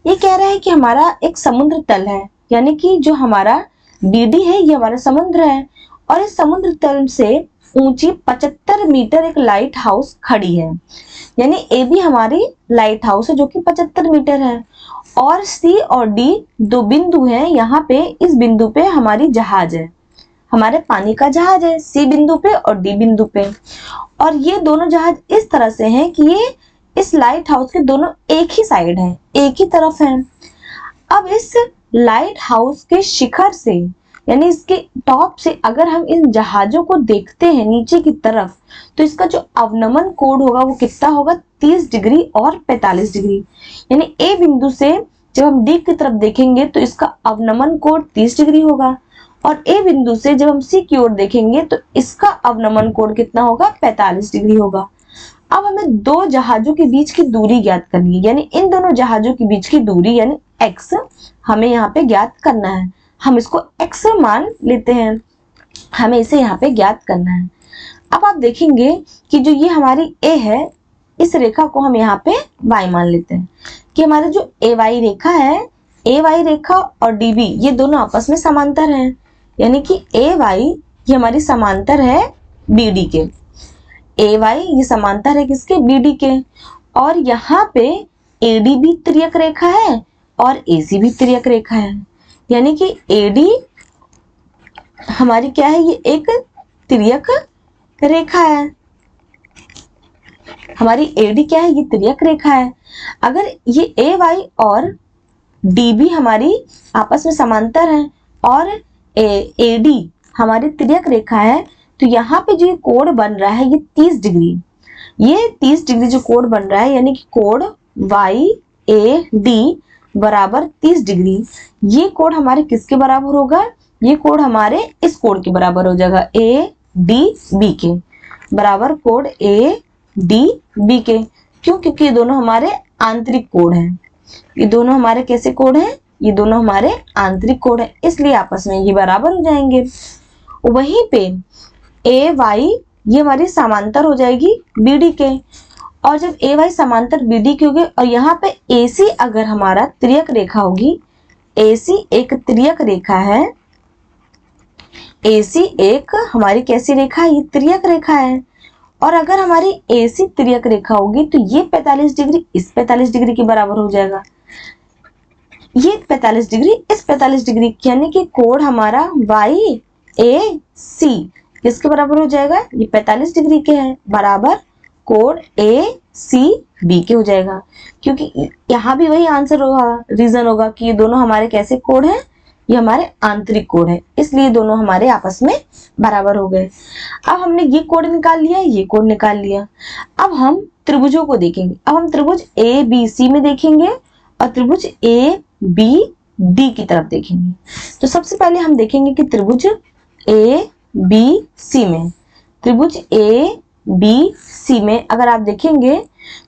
ये कह रहा है कि हमारा एक समुद्र तल है, यानी कि जो हमारा DD है ये हमारा समुद्र है, और इस समुद्र तल से ऊंची 75 मीटर एक लाइट हाउस खड़ी है, यानी AB हमारी लाइट हाउस है जो कि 75 मीटर है, और C और D दो बिंदु हैं, यहाँ पे इस बिंदु पे हमारी जहाज है, हमारे पानी का जहाज है C बिंदु पे और D बिंदु पे, और ये दोनों जहाज इस तरह से हैं कि ये इस लाइट हाउस के दोनों एक ही साइड हैं, एक ही तरफ हैं। अब इस लाइट हाउस के शिखर से यानी इसके टॉप से अगर हम इन जहाजों को देखते हैं नीचे की तरफ तो इसका जो अवनमन कोण होगा वो कितना होगा 30 डिग्री और 45 डिग्री, यानी A बिंदु से जब हम D की तरफ देखेंगे तो इसका अवनमन कोण 30 डिग्री होगा, और A बिंदु से जब हम C की ओर देखेंगे तो इसका अवनमन कोण कितना होगा 45 डिग्री होगा। अब हमें दो जहाजों के बीच की दूरी ज्ञात करनी है, यानी इन दोनों जहाजों के बीच की दूरी यानी x हमें यहाँ पे ज्ञात करना है। हम इसको x मान लेते हैं, हमें इसे यहाँ पे ज्ञात करना है। अब आप देखेंगे कि जो ये हमारी A है इस रेखा को हम यहाँ पे y मान लेते हैं कि हमारे जो AY रेखा है, AY रेखा और DB ये दोनों आपस में समांतर हैं, यानी कि AY ये हमारी समांतर है BD के, AY ये समांतर है किसके BD के, और यहाँ पे AD भी तिर्यक रेखा है और AC भी तिर्यक रेखा है, यानी कि AD हमारी क्या है, ये एक तिर्यक रेखा है, हमारी AD क्या है, ये तिर्यक रेखा है। अगर ये AY और DB हमारी आपस में समांतर है और AD हमारी तिर्यक रेखा है तो यहाँ पे जो ये कोण बन रहा है ये 30 डिग्री, ये 30 डिग्री जो कोण बन रहा है यानी कि कोण YAD बराबर 30 डिग्री, ये कोण हमारे किसके बराबर होगा, ये कोण हमारे इस कोण के बराबर हो जाएगा ADB के बराबर, कोण ADB के। क्यों? क्योंकि ये दोनों हमारे आंतरिक कोण हैं, ये दोनों हमारे कैसे कोण हैं, ये दोनों हमारे आंतरिक कोण हैं, इसलिए आपस में ये बराबर हो जाएंगे। वहीं पे AY ये हमारी समांतर हो जाएगी BD के, और जब AY समांतर BD की होगी और यहाँ पे AC अगर हमारा तिर्यक रेखा होगी, AC एक तिर्यक रेखा है, AC एक हमारी कैसी रेखा है, ये तिर्यक रेखा है, और अगर हमारी AC तिर्यक रेखा होगी तो ये 45 डिग्री इस 45 डिग्री के बराबर हो जाएगा, ये 45 डिग्री इस 45 डिग्री, यानी कि कोण हमारा YAC किसके बराबर हो जाएगा, ये 45 डिग्री के है बराबर कोण ACB के हो जाएगा। क्योंकि यहाँ भी वही आंसर होगा, रीजन होगा कि ये दोनों हमारे कैसे कोण हैं, ये हमारे आंतरिक कोण है, इसलिए दोनों हमारे आपस में बराबर हो गए। अब हमने ये कोण निकाल लिया, ये कोण निकाल लिया। अब हम त्रिभुजों को देखेंगे। अब हम त्रिभुज ABC में देखेंगे और त्रिभुज AB डी की तरफ देखेंगे। तो सबसे पहले हम देखेंगे कि त्रिभुज ए बी सी में, त्रिभुज ए बी सी में अगर आप देखेंगे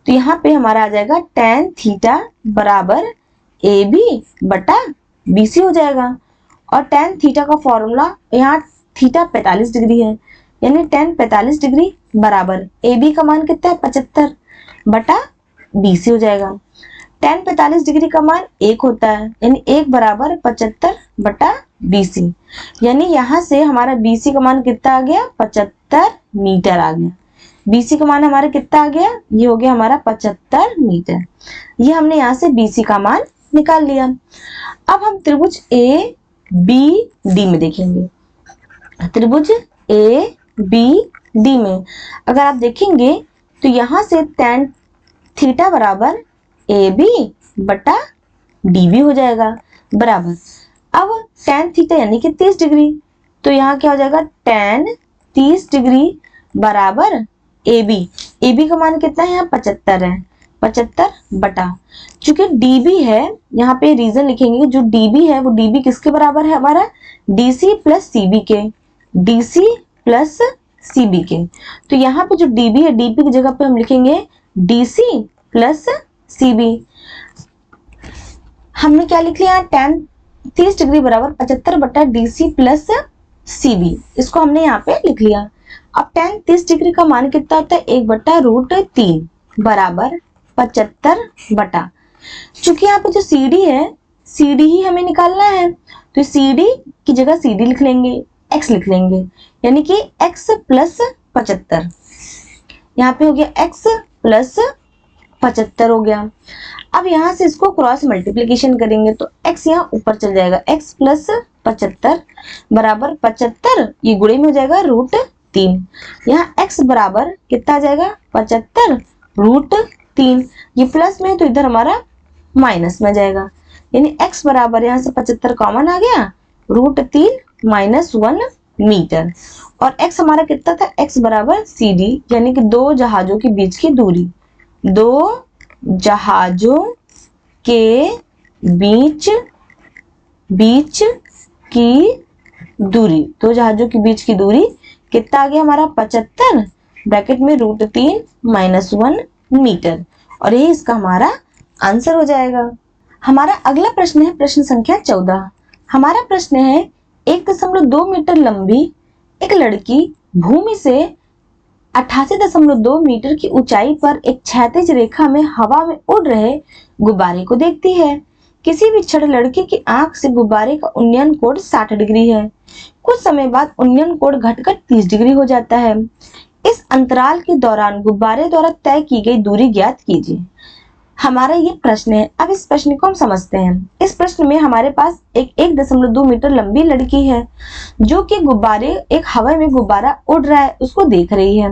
तो यहाँ पे हमारा आ जाएगा tan थीटा बराबर ए बी बटा बी सी हो जाएगा। और tan थीटा का फॉर्मूला, यहाँ थीटा 45 डिग्री है, यानी tan 45 डिग्री बराबर ए बी का मान कितना है 75 बटा बी सी हो जाएगा। tan 45 डिग्री का मान 1 होता है, यानी 1 बराबर 75 बटा बी सी, यानी यहाँ से हमारा बी सी का मान कितना आ गया 75 मीटर आ गया। BC का मान हमारा कितना आ गया, ये हो गया हमारा 75 मीटर। ये हमने यहाँ से BC का मान निकाल लिया। अब हम त्रिभुज ए बी डी में देखेंगे। त्रिभुज ए बी डी में अगर आप देखेंगे तो यहाँ से tan थीटा बराबर ए बी बटा डी बी हो जाएगा बराबर। अब tan थीटा यानी कि 30 डिग्री, तो यहाँ क्या हो जाएगा tan 30 डिग्री बराबर ए बी का मान कितना है, यहाँ 75 है, 75 बटा, चूंकि डी बी है यहाँ पे रीजन लिखेंगे, जो डी बी है वो डी बी किसके बराबर है हमारा D C plus C B के, D C plus C B के। तो यहाँ पे जो डी बी है डी पी की जगह पे हम लिखेंगे D C plus C B. हमने क्या लिख लिया, tan 30 डिग्री बराबर 75 बटा D C plus C B, इसको हमने यहाँ पे लिख लिया। अब tan 30 डिग्री का मान कितना होता है 1/√3 बराबर 75 बटा, चूंकि यहाँ पे जो CD है CD ही हमें निकालना है, तो CD की जगह CD लिख लेंगे, X लिख लेंगे, यानी कि X प्लस 75, यहाँ पे हो गया X प्लस 75 हो गया। अब यहाँ से इसको क्रॉस मल्टीप्लीकेशन करेंगे तो X यहाँ ऊपर चल जाएगा, X प्लस 75 बराबर 75, ये गुणे में हो जाएगा √3, यहाँ x बराबर कितना आ जाएगा 75 √3, ये प्लस में तो इधर हमारा माइनस में जाएगा, यानी x बराबर यहाँ से 75 कॉमन आ गया √3 - 1 मीटर। और x हमारा कितना था, x बराबर CD यानी कि दो जहाजों के बीच की दूरी, दो जहाजों के बीच की दूरी, दो जहाजों के बीच की दूरी कितना आ गया हमारा 75 ब्रैकेट में √3 - 1 मीटर, और यही इसका हमारा आंसर हो जाएगा। हमारा अगला प्रश्न है प्रश्न संख्या 14। हमारा प्रश्न है 1.2 मीटर लंबी एक लड़की भूमि से 88.2 मीटर की ऊंचाई पर एक क्षैतिज रेखा में हवा में उड़ रहे गुब्बारे को देखती है। किसी भी क्षण लड़की की आंख से गुब्बारे का उन्नयन कोण 60 डिग्री है। कुछ समय बाद उन्नयन कोण घटकर 30 डिग्री हो जाता है। इस अंतराल के दौरान गुब्बारे द्वारा तय की गई दूरी ज्ञात कीजिए। हमारा ये प्रश्न है। अब इस प्रश्न को हम समझते हैं। इस प्रश्न में हमारे पास एक 1.2 मीटर लंबी लड़की है जो कि गुब्बारे, एक हवा में गुब्बारा उड़ रहा है उसको देख रही है,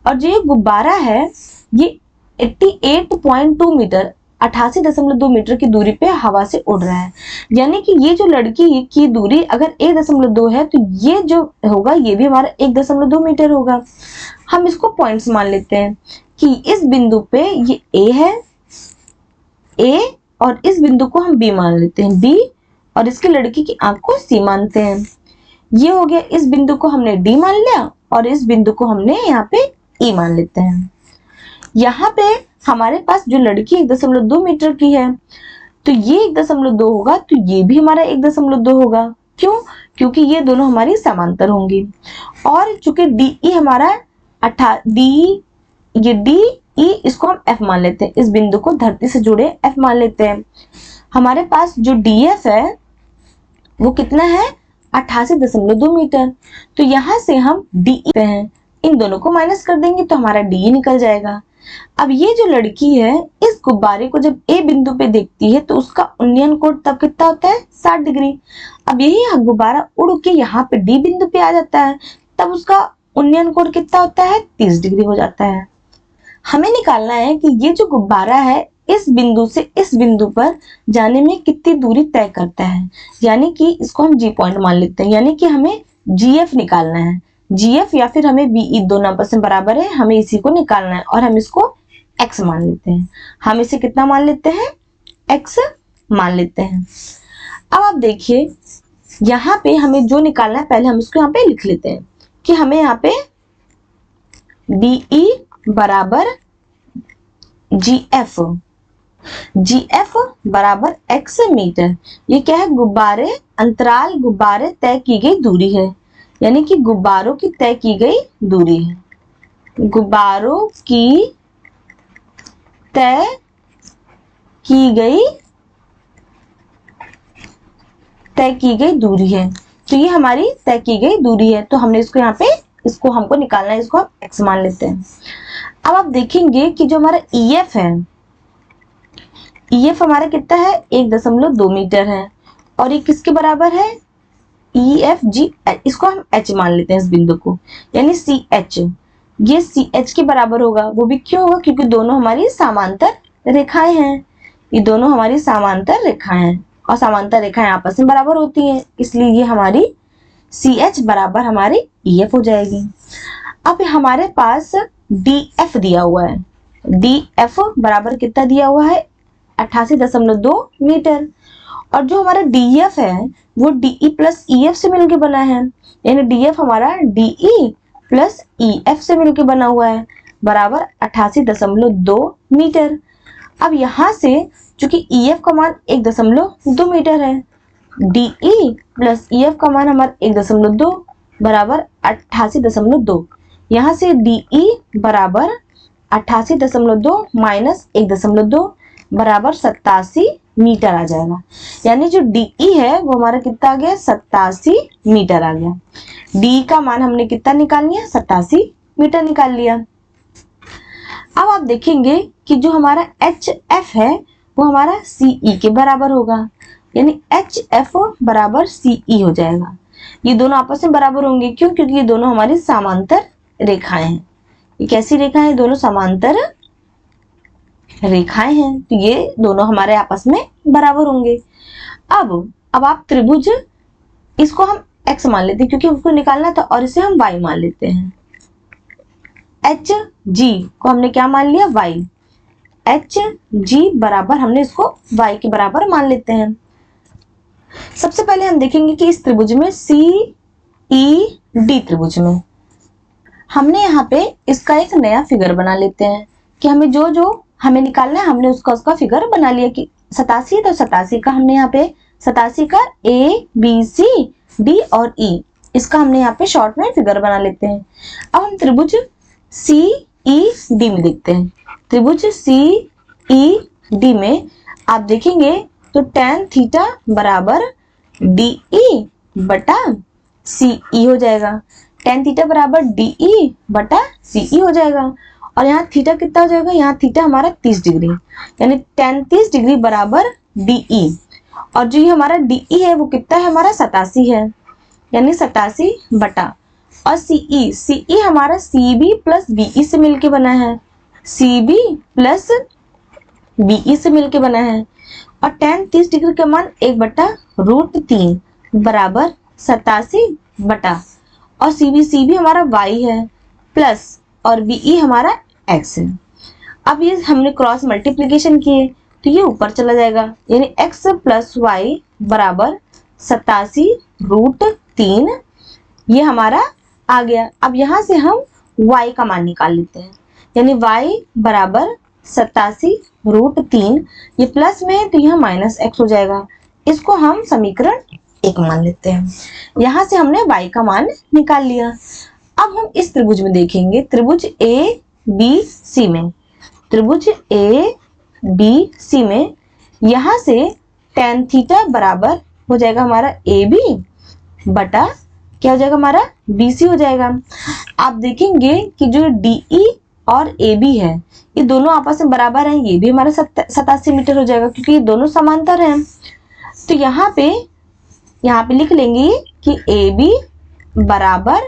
और जो ये गुब्बारा है ये 88.2 मीटर 88.2 मीटर की दूरी पे हवा से उड़ रहा है। यानी कि ये जो लड़की की दूरी अगर 1.2 है तो ये जो होगा ये भी हमारा 1.2 मीटर होगा। हम इसको पॉइंट्स मान लेते हैं कि इस बिंदु पे ये A है, A, और इस बिंदु को हम B मान लेते हैं B, और इसकी लड़की की आंख को C मानते हैं। ये हो गया, इस बिंदु को हमने D मान लिया और इस बिंदु को हमने यहाँ पे E मान लेते हैं। यहाँ पे हमारे पास जो लड़की 1.2 मीटर की है तो ये 1.2 होगा, तो ये भी हमारा 1.2 होगा। क्यों? क्योंकि ये दोनों हमारी समांतर होंगी। और चूंकि DE हमारा ये DE इसको हम F मान लेते हैं, इस बिंदु को धरती से जुड़े F मान लेते हैं। हमारे पास जो DF है वो कितना है 88.2 मीटर। तो यहाँ से हम DE पे हैं, इन दोनों को माइनस कर देंगे तो हमारा DE निकल जाएगा। अब ये जो लड़की है इस गुब्बारे को जब A बिंदु पे देखती है तो उसका उन्नयन कोण तब कितना होता है 60 डिग्री। अब यही गुब्बारा उड़ के यहाँ पे D बिंदु पे आ जाता है तब उसका उन्नयन कोण कितना होता है 30 डिग्री हो जाता है। हमें निकालना है कि ये जो गुब्बारा है इस बिंदु से इस बिंदु पर जाने में कितनी दूरी तय करता है, यानी कि इसको हम G पॉइंट मान लेते हैं, यानी कि हमें GF निकालना है। GF या फिर हमें BE दोनों आपस में बराबर है, हमें इसी को निकालना है और हम इसको X मान लेते हैं। हम इसे कितना मान लेते हैं X मान लेते हैं। अब आप देखिए यहाँ पे हमें जो निकालना है, पहले हम इसको यहाँ पे लिख लेते हैं कि हमें यहाँ पे DE बराबर GF, GF बराबर x मीटर। ये क्या है? गुब्बारे, अंतराल गुब्बारे तय की गई दूरी है, यानी कि गुब्बारों की तय की गई दूरी है, गुब्बारों की तय की गई दूरी है। तो ये हमारी तय की गई दूरी है, तो हमने इसको यहाँ पे, इसको हमको निकालना है, इसको हम x मान लेते हैं। अब आप देखेंगे कि जो हमारा EF है, EF हमारा कितना है? 1.2 मीटर है, और ये किसके बराबर है? EFG, इसको हम H मान लेते हैं इस बिंदु को, यानी CH, ये CH के बराबर होगा। वो भी क्यों होगा? क्योंकि दोनों हमारी समांतर रेखाएं हैं, ये दोनों हमारी समांतर रेखाएं हैं, और समांतर रेखाएं आपस में बराबर होती हैं, इसलिए ये हमारी CH बराबर हमारी EF हो जाएगी। अब हमारे पास DF दिया हुआ है, DF बराबर कितना दिया हुआ है? 88.2 मीटर, और जो हमारा DF है वो DE प्लस EF से मिलकर बना है, यानी DF हमारा DE प्लस EF से मिलकर बना हुआ है, बराबर 88.2 मीटर। अब यहाँ से चूंकि EF का मान 1.2 मीटर है, DE प्लस EF का मान हमारा 1.2 बराबर 88.2, यहाँ से DE बराबर 88.2 माइनस 1.2 बराबर 87 मीटर आ जाएगा, यानी जो DE है वो हमारा कितना आ गया? 87 मीटर आ गया। DE का मान हमने कितना निकाल लिया? 87 मीटर निकाल लिया। अब आप देखेंगे कि जो हमारा HF है वो हमारा CE के बराबर होगा, यानी HF बराबर CE हो जाएगा। ये दोनों आपस में बराबर होंगे, क्यों? क्योंकि ये दोनों हमारी समांतर रेखाएं हैं। ये कैसी रेखाएं हैं? दोनों समांतर रेखाएं हैं, तो ये दोनों हमारे आपस में बराबर होंगे। अब आप त्रिभुज, इसको हम x मान लेते हैं क्योंकि उसको निकालना था, और इसे हम y मान लेते हैं। HG को हमने क्या मान लिया? y। HG बराबर हमने इसको y के बराबर मान लेते हैं। सबसे पहले हम देखेंगे कि इस त्रिभुज में CED त्रिभुज में हमने यहाँ पे इसका एक नया फिगर बना लेते हैं कि हमें जो हमें निकालना है, हमने उसका फिगर बना लिया कि 87, तो 87 का हमने यहाँ पे 87 का ABCD और E, इसका हमने यहाँ पे शॉर्ट में फिगर बना लेते हैं। अब हम त्रिभुज CED में देखते हैं। त्रिभुज CED में आप देखेंगे तो tan थीटा बराबर DE बटा CE हो जाएगा, tan थीटा बराबर DE बटा CE हो जाएगा, और यहाँ थीटा कितना हो जाएगा? यहाँ थीटा हमारा 30 डिग्री, यानी tan 30 डिग्री बराबर DE, और जो ये हमारा DE है वो कितना है? हमारा 87 है, यानी 87 बटा, और CE हमारा CB प्लस BE से मिलके बना है, CB प्लस BE से मिलके बना है, और tan 30 डिग्री का मान 1/√3 बराबर 87 बटा, और CB हमारा y है प्लस, और BE हमारा x है। अब ये हमने क्रॉस मल्टीप्लीकेशन किए तो ये ऊपर चला जाएगा, यानी x प्लस y बराबर 87√3, ये हमारा आ गया। अब यहाँ से हम y का मान निकाल लेते हैं, यानी y बराबर 87√3, ये प्लस में है तो यह माइनस x हो जाएगा, इसको हम समीकरण 1 मान लेते हैं। यहाँ से हमने y का मान निकाल लिया। अब हम इस त्रिभुज में देखेंगे, त्रिभुज ABC में, त्रिभुज ABC में यहाँ से tan थीटा बराबर हो जाएगा हमारा AB बटा क्या हो जाएगा? हमारा BC हो जाएगा। आप देखेंगे कि जो DE और AB है ये दोनों आपस में बराबर हैं, ये भी हमारा 87 मीटर हो जाएगा क्योंकि ये दोनों समांतर हैं। तो यहाँ पे लिख लेंगे कि AB बराबर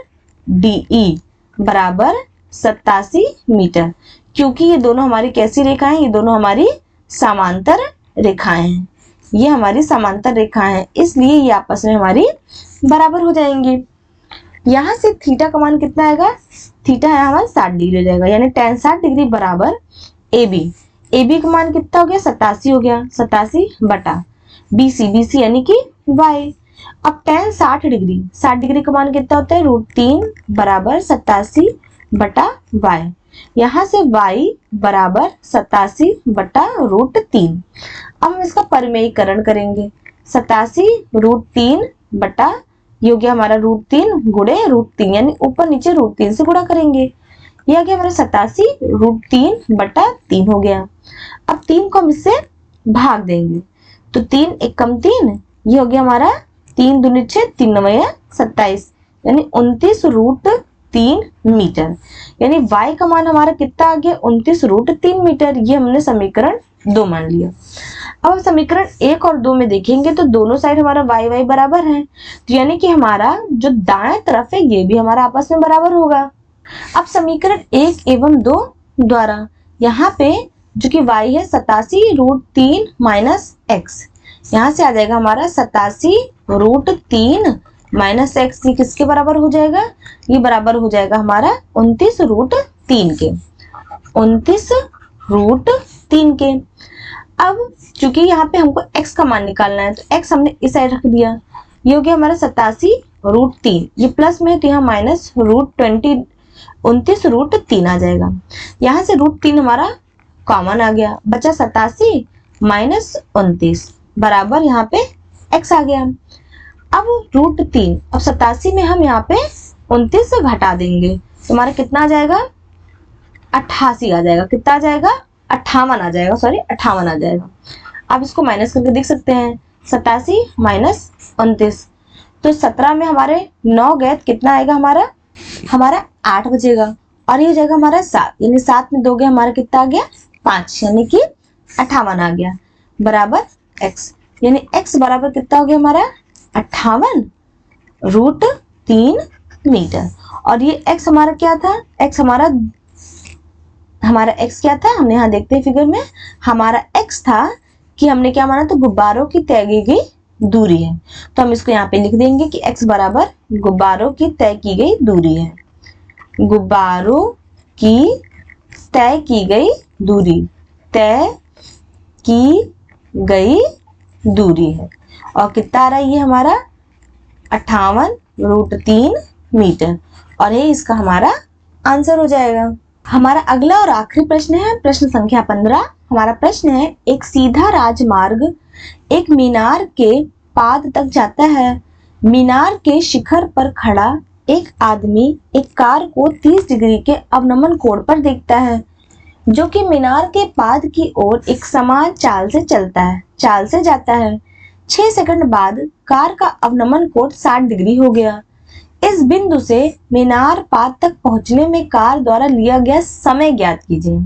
DE बराबर 87 मीटर, क्योंकि ये दोनों हमारी कैसी रेखाएं? ये दोनों हमारी समांतर रेखाएं हैं, ये हमारी समांतर रेखाएं हैं, इसलिए ये आपस में हमारी बराबर हो जाएंगे। यहाँ से थीटा का मान कितना आएगा? थीटा है हमारा 60 डिग्री हो जाएगा, यानी tan 60 डिग्री बराबर AB का मान कितना हो गया? 87 हो गया, 87 बटा BC यानी कि y। अब tan 60 डिग्री का मान कितना होता है, √3 बराबर 87 बटा y। यहाँ से y बराबर 87 बटा √3। अब हम इसका परिमेयीकरण करेंगे। 87 √3 बटा, ये हो गया हमारा √3 गुणे √3, यानी ऊपर नीचे √3 से गुणा करेंगे। यह आ गया हमारा 87 √3 बटा 3 हो गया। अब 3 को हम इससे भाग देंगे, तो 3 एक कम 3, ये हो गया हमारा 3 दूनी 6, 3 9 27, यानी 29√3 मीटर। यानी y का मान हमारा कितना आ गया, 29√3 मीटर। ये हमने समीकरण 2 मान लिया। अब हम समीकरण 1 और 2 में देखेंगे तो दोनों साइड हमारा y बराबर है, तो यानी कि हमारा जो दाएं तरफ है ये भी हमारा आपस में बराबर होगा। अब समीकरण 1 एवं 2 द्वारा यहाँ पे जो कि y है 87√3 माइनस x, यहाँ से आ जाएगा हमारा 87√3 माइनस x। ये किसके बराबर हो जाएगा, ये बराबर हो जाएगा हमारा 29√3 के, 29√3 के। अब चूंकि यहाँ पे हमको x का मान निकालना है तो x हमने इस साइड रख दिया, ये हो गया हमारा 87√3, ये प्लस में है तो यहाँ माइनस √20 29√3 आ जाएगा। यहाँ से √3 हमारा कॉमन आ गया, बचा 87 माइनस 29 बराबर यहाँ पे x आ गया। अब √3, अब 87 में हम यहाँ पे 29 से घटा देंगे तो हमारा कितना आ जाएगा, 88 आ जाएगा। कितना आ जाएगा, 58 आ जाएगा, सॉरी 58 आ जाएगा। आप इसको माइनस करके देख सकते हैं, 87 माइनस 29, तो 17 में हमारे 9 गए, कितना आएगा हमारा 8 बचेगा, और ये हो जाएगा हमारा 7, यानी 7 में 2 गए हमारा कितना आ गया, 5, यानी कि 58 आ गया बराबर x। यानी x बराबर कितना हो गया हमारा 58√3 मीटर। और ये x हमारा क्या था, x हमारा x क्या था, हमने यहाँ देखते हैं फिगर में, हमारा x था कि हमने क्या माना था, गुब्बारों की तय की गई दूरी है। तो हम इसको यहाँ पे लिख देंगे कि x बराबर गुब्बारों की तय की गई दूरी है, गुब्बारों की तय की गई दूरी, तय की गई दूरी है। और कितना आ रहा है ये हमारा 58√3 मीटर, और ये इसका हमारा आंसर हो जाएगा। हमारा अगला और आखिरी प्रश्न है प्रश्न संख्या 15। हमारा प्रश्न है, एक सीधा राजमार्ग एक मीनार के पाद तक जाता है। मीनार के शिखर पर खड़ा एक आदमी एक कार को 30 डिग्री के अवनमन कोण पर देखता है, जो कि मीनार के पाद की ओर एक समान चाल से जाता है। 6 सेकंड बाद कार का अवनमन कोण 60 डिग्री हो गया। इस बिंदु से मीनार पाद तक पहुंचने में कार द्वारा लिया गया समय ज्ञात कीजिए।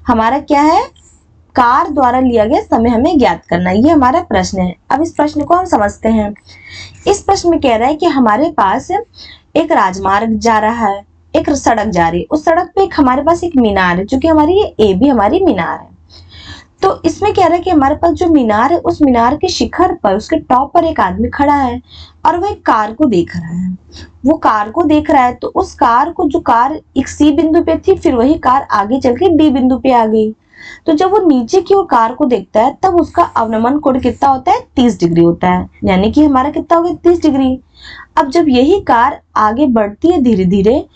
हमारा क्या है, कार द्वारा लिया गया समय हमें ज्ञात करना, ये हमारा प्रश्न है। अब इस प्रश्न को हम समझते हैं। इस प्रश्न में कह रहा है कि हमारे पास एक राजमार्ग जा रहा है, एक सड़क जा रही है, उस सड़क पे हमारे पास एक मीनार है, जो कि हमारी ए भी हमारी मीनार है। तो इसमें कह रहा है कि हमारे पास जो मीनार है, उस मीनार के शिखर पर, उसके टॉप पर एक आदमी खड़ा है और वो एक कार को देख रहा है। वो कार को देख रहा है तो उस कार को, जो कार एक सी बिंदु पे थी, फिर वही कार आगे चल के डी बिंदु पे आ गई। तो जब वो नीचे की ओर कार को देखता है तब उसका अवनमन कोण कितना होता है, 30 डिग्री होता है, यानी कि हमारा कितना हो गया, 30 डिग्री। अब जब यही कार आगे बढ़ती है धीरे धीरे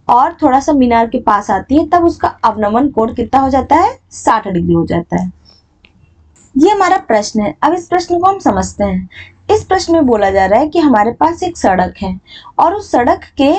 और थोड़ा सा मीनार के पास आती है, तब उसका अवनमन कोण कितना हो जाता है, 60 डिग्री हो जाता है। ये हमारा प्रश्न है। अब इस प्रश्न को हम समझते हैं। इस प्रश्न में बोला जा रहा है कि हमारे पास एक सड़क है और उस सड़क के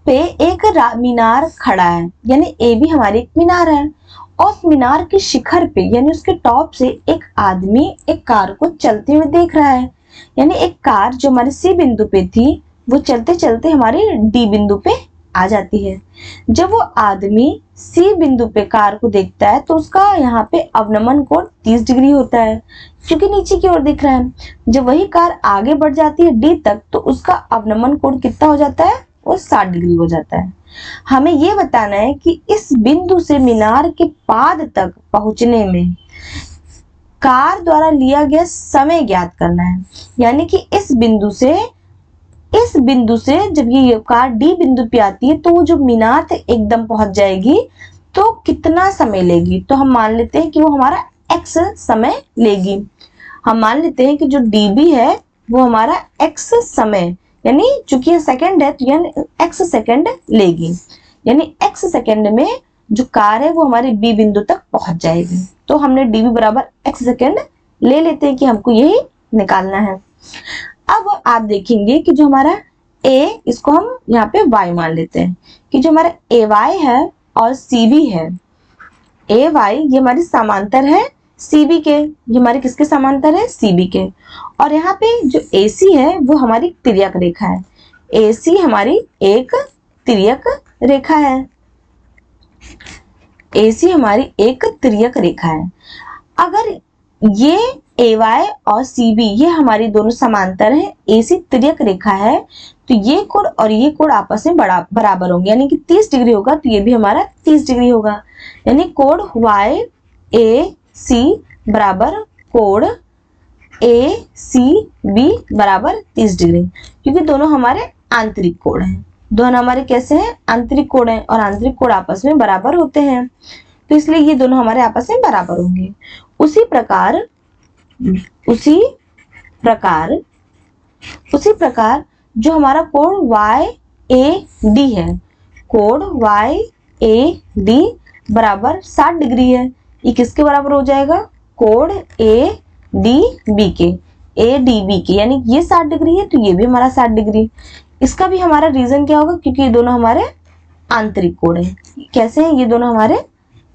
पे एक मीनार खड़ा है, यानी ए भी हमारी एक मीनार है, और उस मीनार के शिखर पे यानी उसके टॉप से एक आदमी एक कार को चलते हुए देख रहा है। यानी एक कार जो हमारे सी बिंदु पे थी, वो चलते चलते हमारे डी बिंदु पे आ जाती है। जब वो आदमी सी बिंदु पे कार को देखता है तो उसका यहाँ पे अवनमन कोण 30 डिग्री होता है, क्योंकि नीचे की ओर दिख रहा है। जब वही कार आगे बढ़ जाती है डी तक तो उसका अवनमन कोण कितना हो जाता है, वो 60 डिग्री हो जाता है। हमें ये बताना है कि इस बिंदु से मीनार के पाद तक पहुंचने में कार द्वारा लिया गया समय ज्ञात करना है। यानी कि इस बिंदु से जब ये कार डी बिंदु पे आती है तो वो जो मीनार तक एकदम पहुंच जाएगी तो कितना समय लेगी। तो हम मान लेते हैं कि वो हमारा x समय लेगी। हम मान लेते हैं कि जो db है वो हमारा x समय, यानी चूंकि ये सेकंड है तो यानी x सेकंड लेगी, यानी x सेकंड में जो कार है वो हमारे B बिंदु तक पहुंच जाएगी। तो हमने dv बराबर x सेकंड ले लेते हैं कि हमको यही निकालना है। अब आप देखेंगे कि जो हमारा a, इसको हम यहाँ पे y मान लेते हैं कि जो हमारा ay है और cb है, ay ये हमारी समांतर है cb के, ये हमारे किसके समांतर है, cb के। और यहाँ पे जो ac है वो हमारी तिर्यक रेखा है, ac हमारी एक तिर्यक रेखा है, AC हमारी एक तिर्यक रेखा है। अगर ये AY और CB ये हमारी दोनों समांतर हैं, AC तिर्यक रेखा है, तो ये कोण और ये कोण आपस में बराबर होंगे, यानी कि 30 डिग्री होगा, तो ये भी हमारा 30 डिग्री होगा। यानी कोण YAC बराबर कोण ACB बराबर 30 डिग्री, क्योंकि दोनों हमारे आंतरिक कोण हैं। दोनों हमारे कैसे हैं, आंतरिक कोण हैं, और आंतरिक कोण आपस में बराबर होते हैं, तो इसलिए ये दोनों हमारे आपस में बराबर होंगे। उसी प्रकार जो हमारा कोण YAD है, कोण YAD बराबर 60 डिग्री है, ये किसके बराबर हो जाएगा, कोण ADB के, यानी ये 60 डिग्री है तो ये भी हमारा 60 डिग्री। इसका भी हमारा रीजन क्या होगा, क्योंकि ये दोनों हमारे आंतरिक कोण हैं। कैसे हैं, ये दोनों हमारे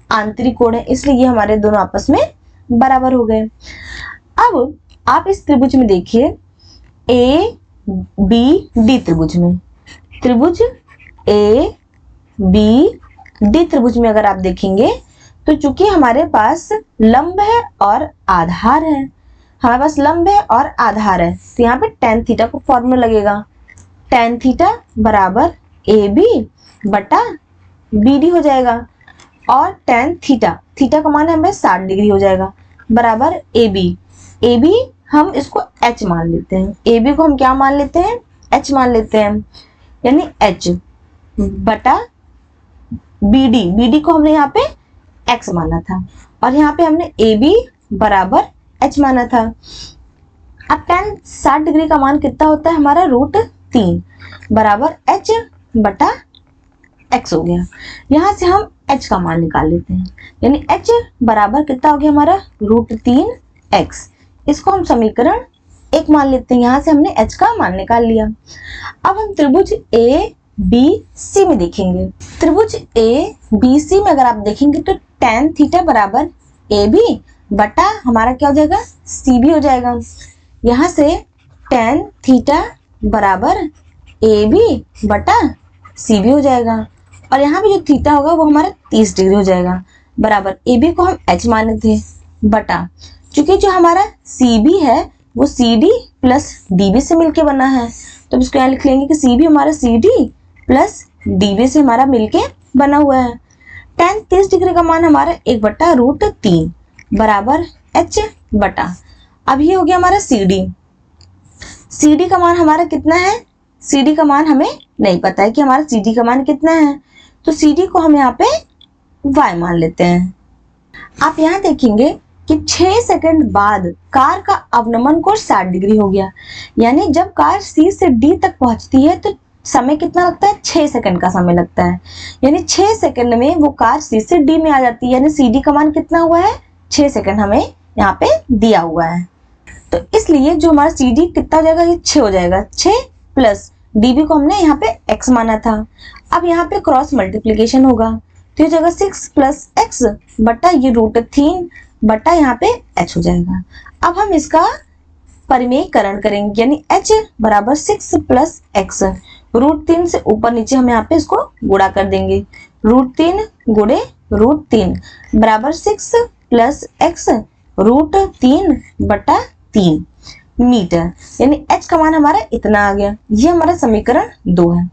आंतरिक कोण हैं, इसलिए ये हमारे दोनों आपस में बराबर हो गए। अब आप इस त्रिभुज में देखिए ABD त्रिभुज में, त्रिभुज ABD त्रिभुज में अगर आप देखेंगे तो चूंकि हमारे पास लंब है और आधार है, हमारे पास लंब है और आधार है, तो यहाँ पे tan थीटा को फॉर्मूला लगेगा, tan थीटा बराबर AB बटा BD हो जाएगा, और tan थीटा का मान हमें 60 डिग्री हो जाएगा, बराबर AB हम इसको H मान लेते हैं, AB को हम क्या मान लेते हैं, H मान लेते हैं, यानी H बटा BD को हमने यहाँ पे X माना था, और यहाँ पे हमने AB बराबर H माना था। अब tan 60 डिग्री का मान कितना होता है हमारा, √3 बराबर H बटा X हो गया। यहाँ से हम H का मान निकाल लेते हैं, यानी H बराबर कितना हो गया हमारा, √3x। इसको हम समीकरण 1 मान लेते हैं, यहाँ से हमने H का मान निकाल लिया। अब हम त्रिभुज ABC में देखेंगे, त्रिभुज ABC में अगर आप देखेंगे तो tan थीटा बराबर AB बटा हमारा क्या हो जाएगा, CB हो जाएगा। यहाँ से tan थीटा बराबर AB बटा CB हो जाएगा, और यहाँ पे जो थीटा होगा वो हमारा 30 डिग्री हो जाएगा, बराबर AB को हम H माने थे बटा, चूंकि जो हमारा CB है वो CD प्लस DB से मिलके बना है, तो इसको यहाँ लिख लेंगे कि CB हमारा CD प्लस DB से हमारा मिलके बना हुआ है। tan 30 डिग्री का मान हमारा 1 बटा √3 बराबर H बटा, अब ये हो गया हमारा CD का मान हमारा कितना है, CD का मान हमें नहीं पता है कि हमारा CD का मान कितना है, तो CD को हम यहाँ पे Y मान लेते हैं। आप यहाँ देखेंगे कि 6 सेकंड बाद कार का अवनमन कोण 60 डिग्री हो गया, यानी जब कार C से D तक पहुंचती है तो समय कितना लगता है, 6 सेकंड का समय लगता है, यानी 6 सेकंड में वो कार C से D में आ जाती है, यानी CD का मान कितना हुआ है, 6 सेकंड हमें यहाँ पे दिया हुआ है। तो इसलिए जो हमारा CD कितना हो जाएगा, ये 6 हो जाएगा, 6 प्लस DB को हमने यहाँ पे X माना था। अब यहाँ पे क्रॉस मल्टीप्लीकेशन होगा, तो ये जगह 6 प्लस X बटा ये √3 बटा यहाँ पे H हो जाएगा। अब हम इसका परिमेयकरण करेंगे, यानी H बराबर 6 प्लस X, √3 से ऊपर नीचे हम यहाँ पे इसको गुणा कर देंगे, √3 गुणे √3 बराबर 6 प्लस X √3 बटा 3 मीटर, यानी H का मान हमारा इतना आ गया। ये हमारा समीकरण 2 है।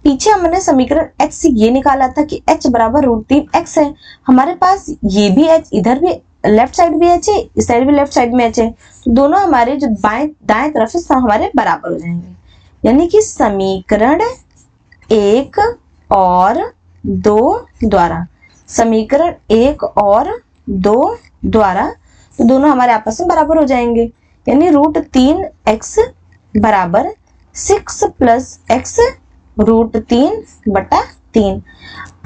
पीछे हमने समीकरण H से ये निकाला था कि H बराबर √3x है, हमारे पास ये भी H, इधर भी लेफ्ट साइड भी H है, इस साइड भी लेफ्ट साइड में H है, तो दोनों हमारे जो दाएं तरफ से सब हमारे बराबर हो जाएंगे, यानी कि समीकरण 1 और 2 द्वारा, समीकरण 1 और 2 द्वारा तो दोनों हमारे आपस में बराबर हो जाएंगे, यानी √3x बराबर 6 प्लस एक्स √3/3।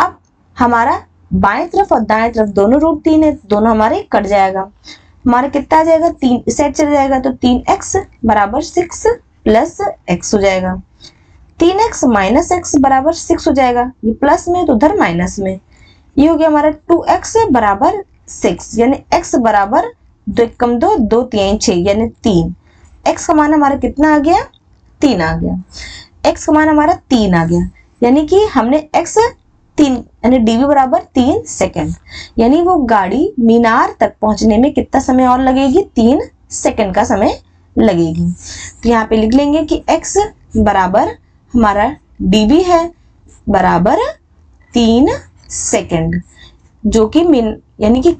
अब हमारा बाएं तरफ और दाएं तरफ दोनों √3 है, दोनों हमारे कट जाएगा। हमारा कितना आ जाएगा, 3 सेट चल जाएगा, तो 3x बराबर 6 प्लस x हो जाएगा। 3x माइनस एक्स बराबर 6 हो जाएगा, ये प्लस में तो उधर माइनस में। ये हो गया हमारा 2x बराबर 6, यानी x बराबर 2 कम 2 2 3 6 यानी 3। x का मान हमारा कितना आ गया, 3 आ गया। x का मान हमारा 3 आ गया, यानी कि हमने x 3 यानी dv बराबर 3 सेकेंड, यानी वो गाड़ी मीनार तक पहुंचने में कितना समय और लगेगी, 3 सेकेंड का समय लगेगी। तो यहाँ पे लिख लेंगे कि x बराबर हमारा dv है बराबर 3 सेकेंड, जो कि यानी कि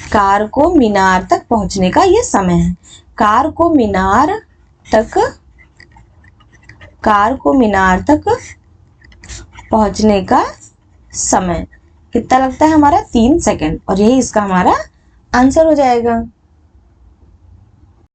कार को मीनार तक पहुंचने का ये समय है। कार को मीनार तक पहुंचने का समय कितना लगता है हमारा, 3 सेकेंड, और यही इसका हमारा आंसर हो जाएगा।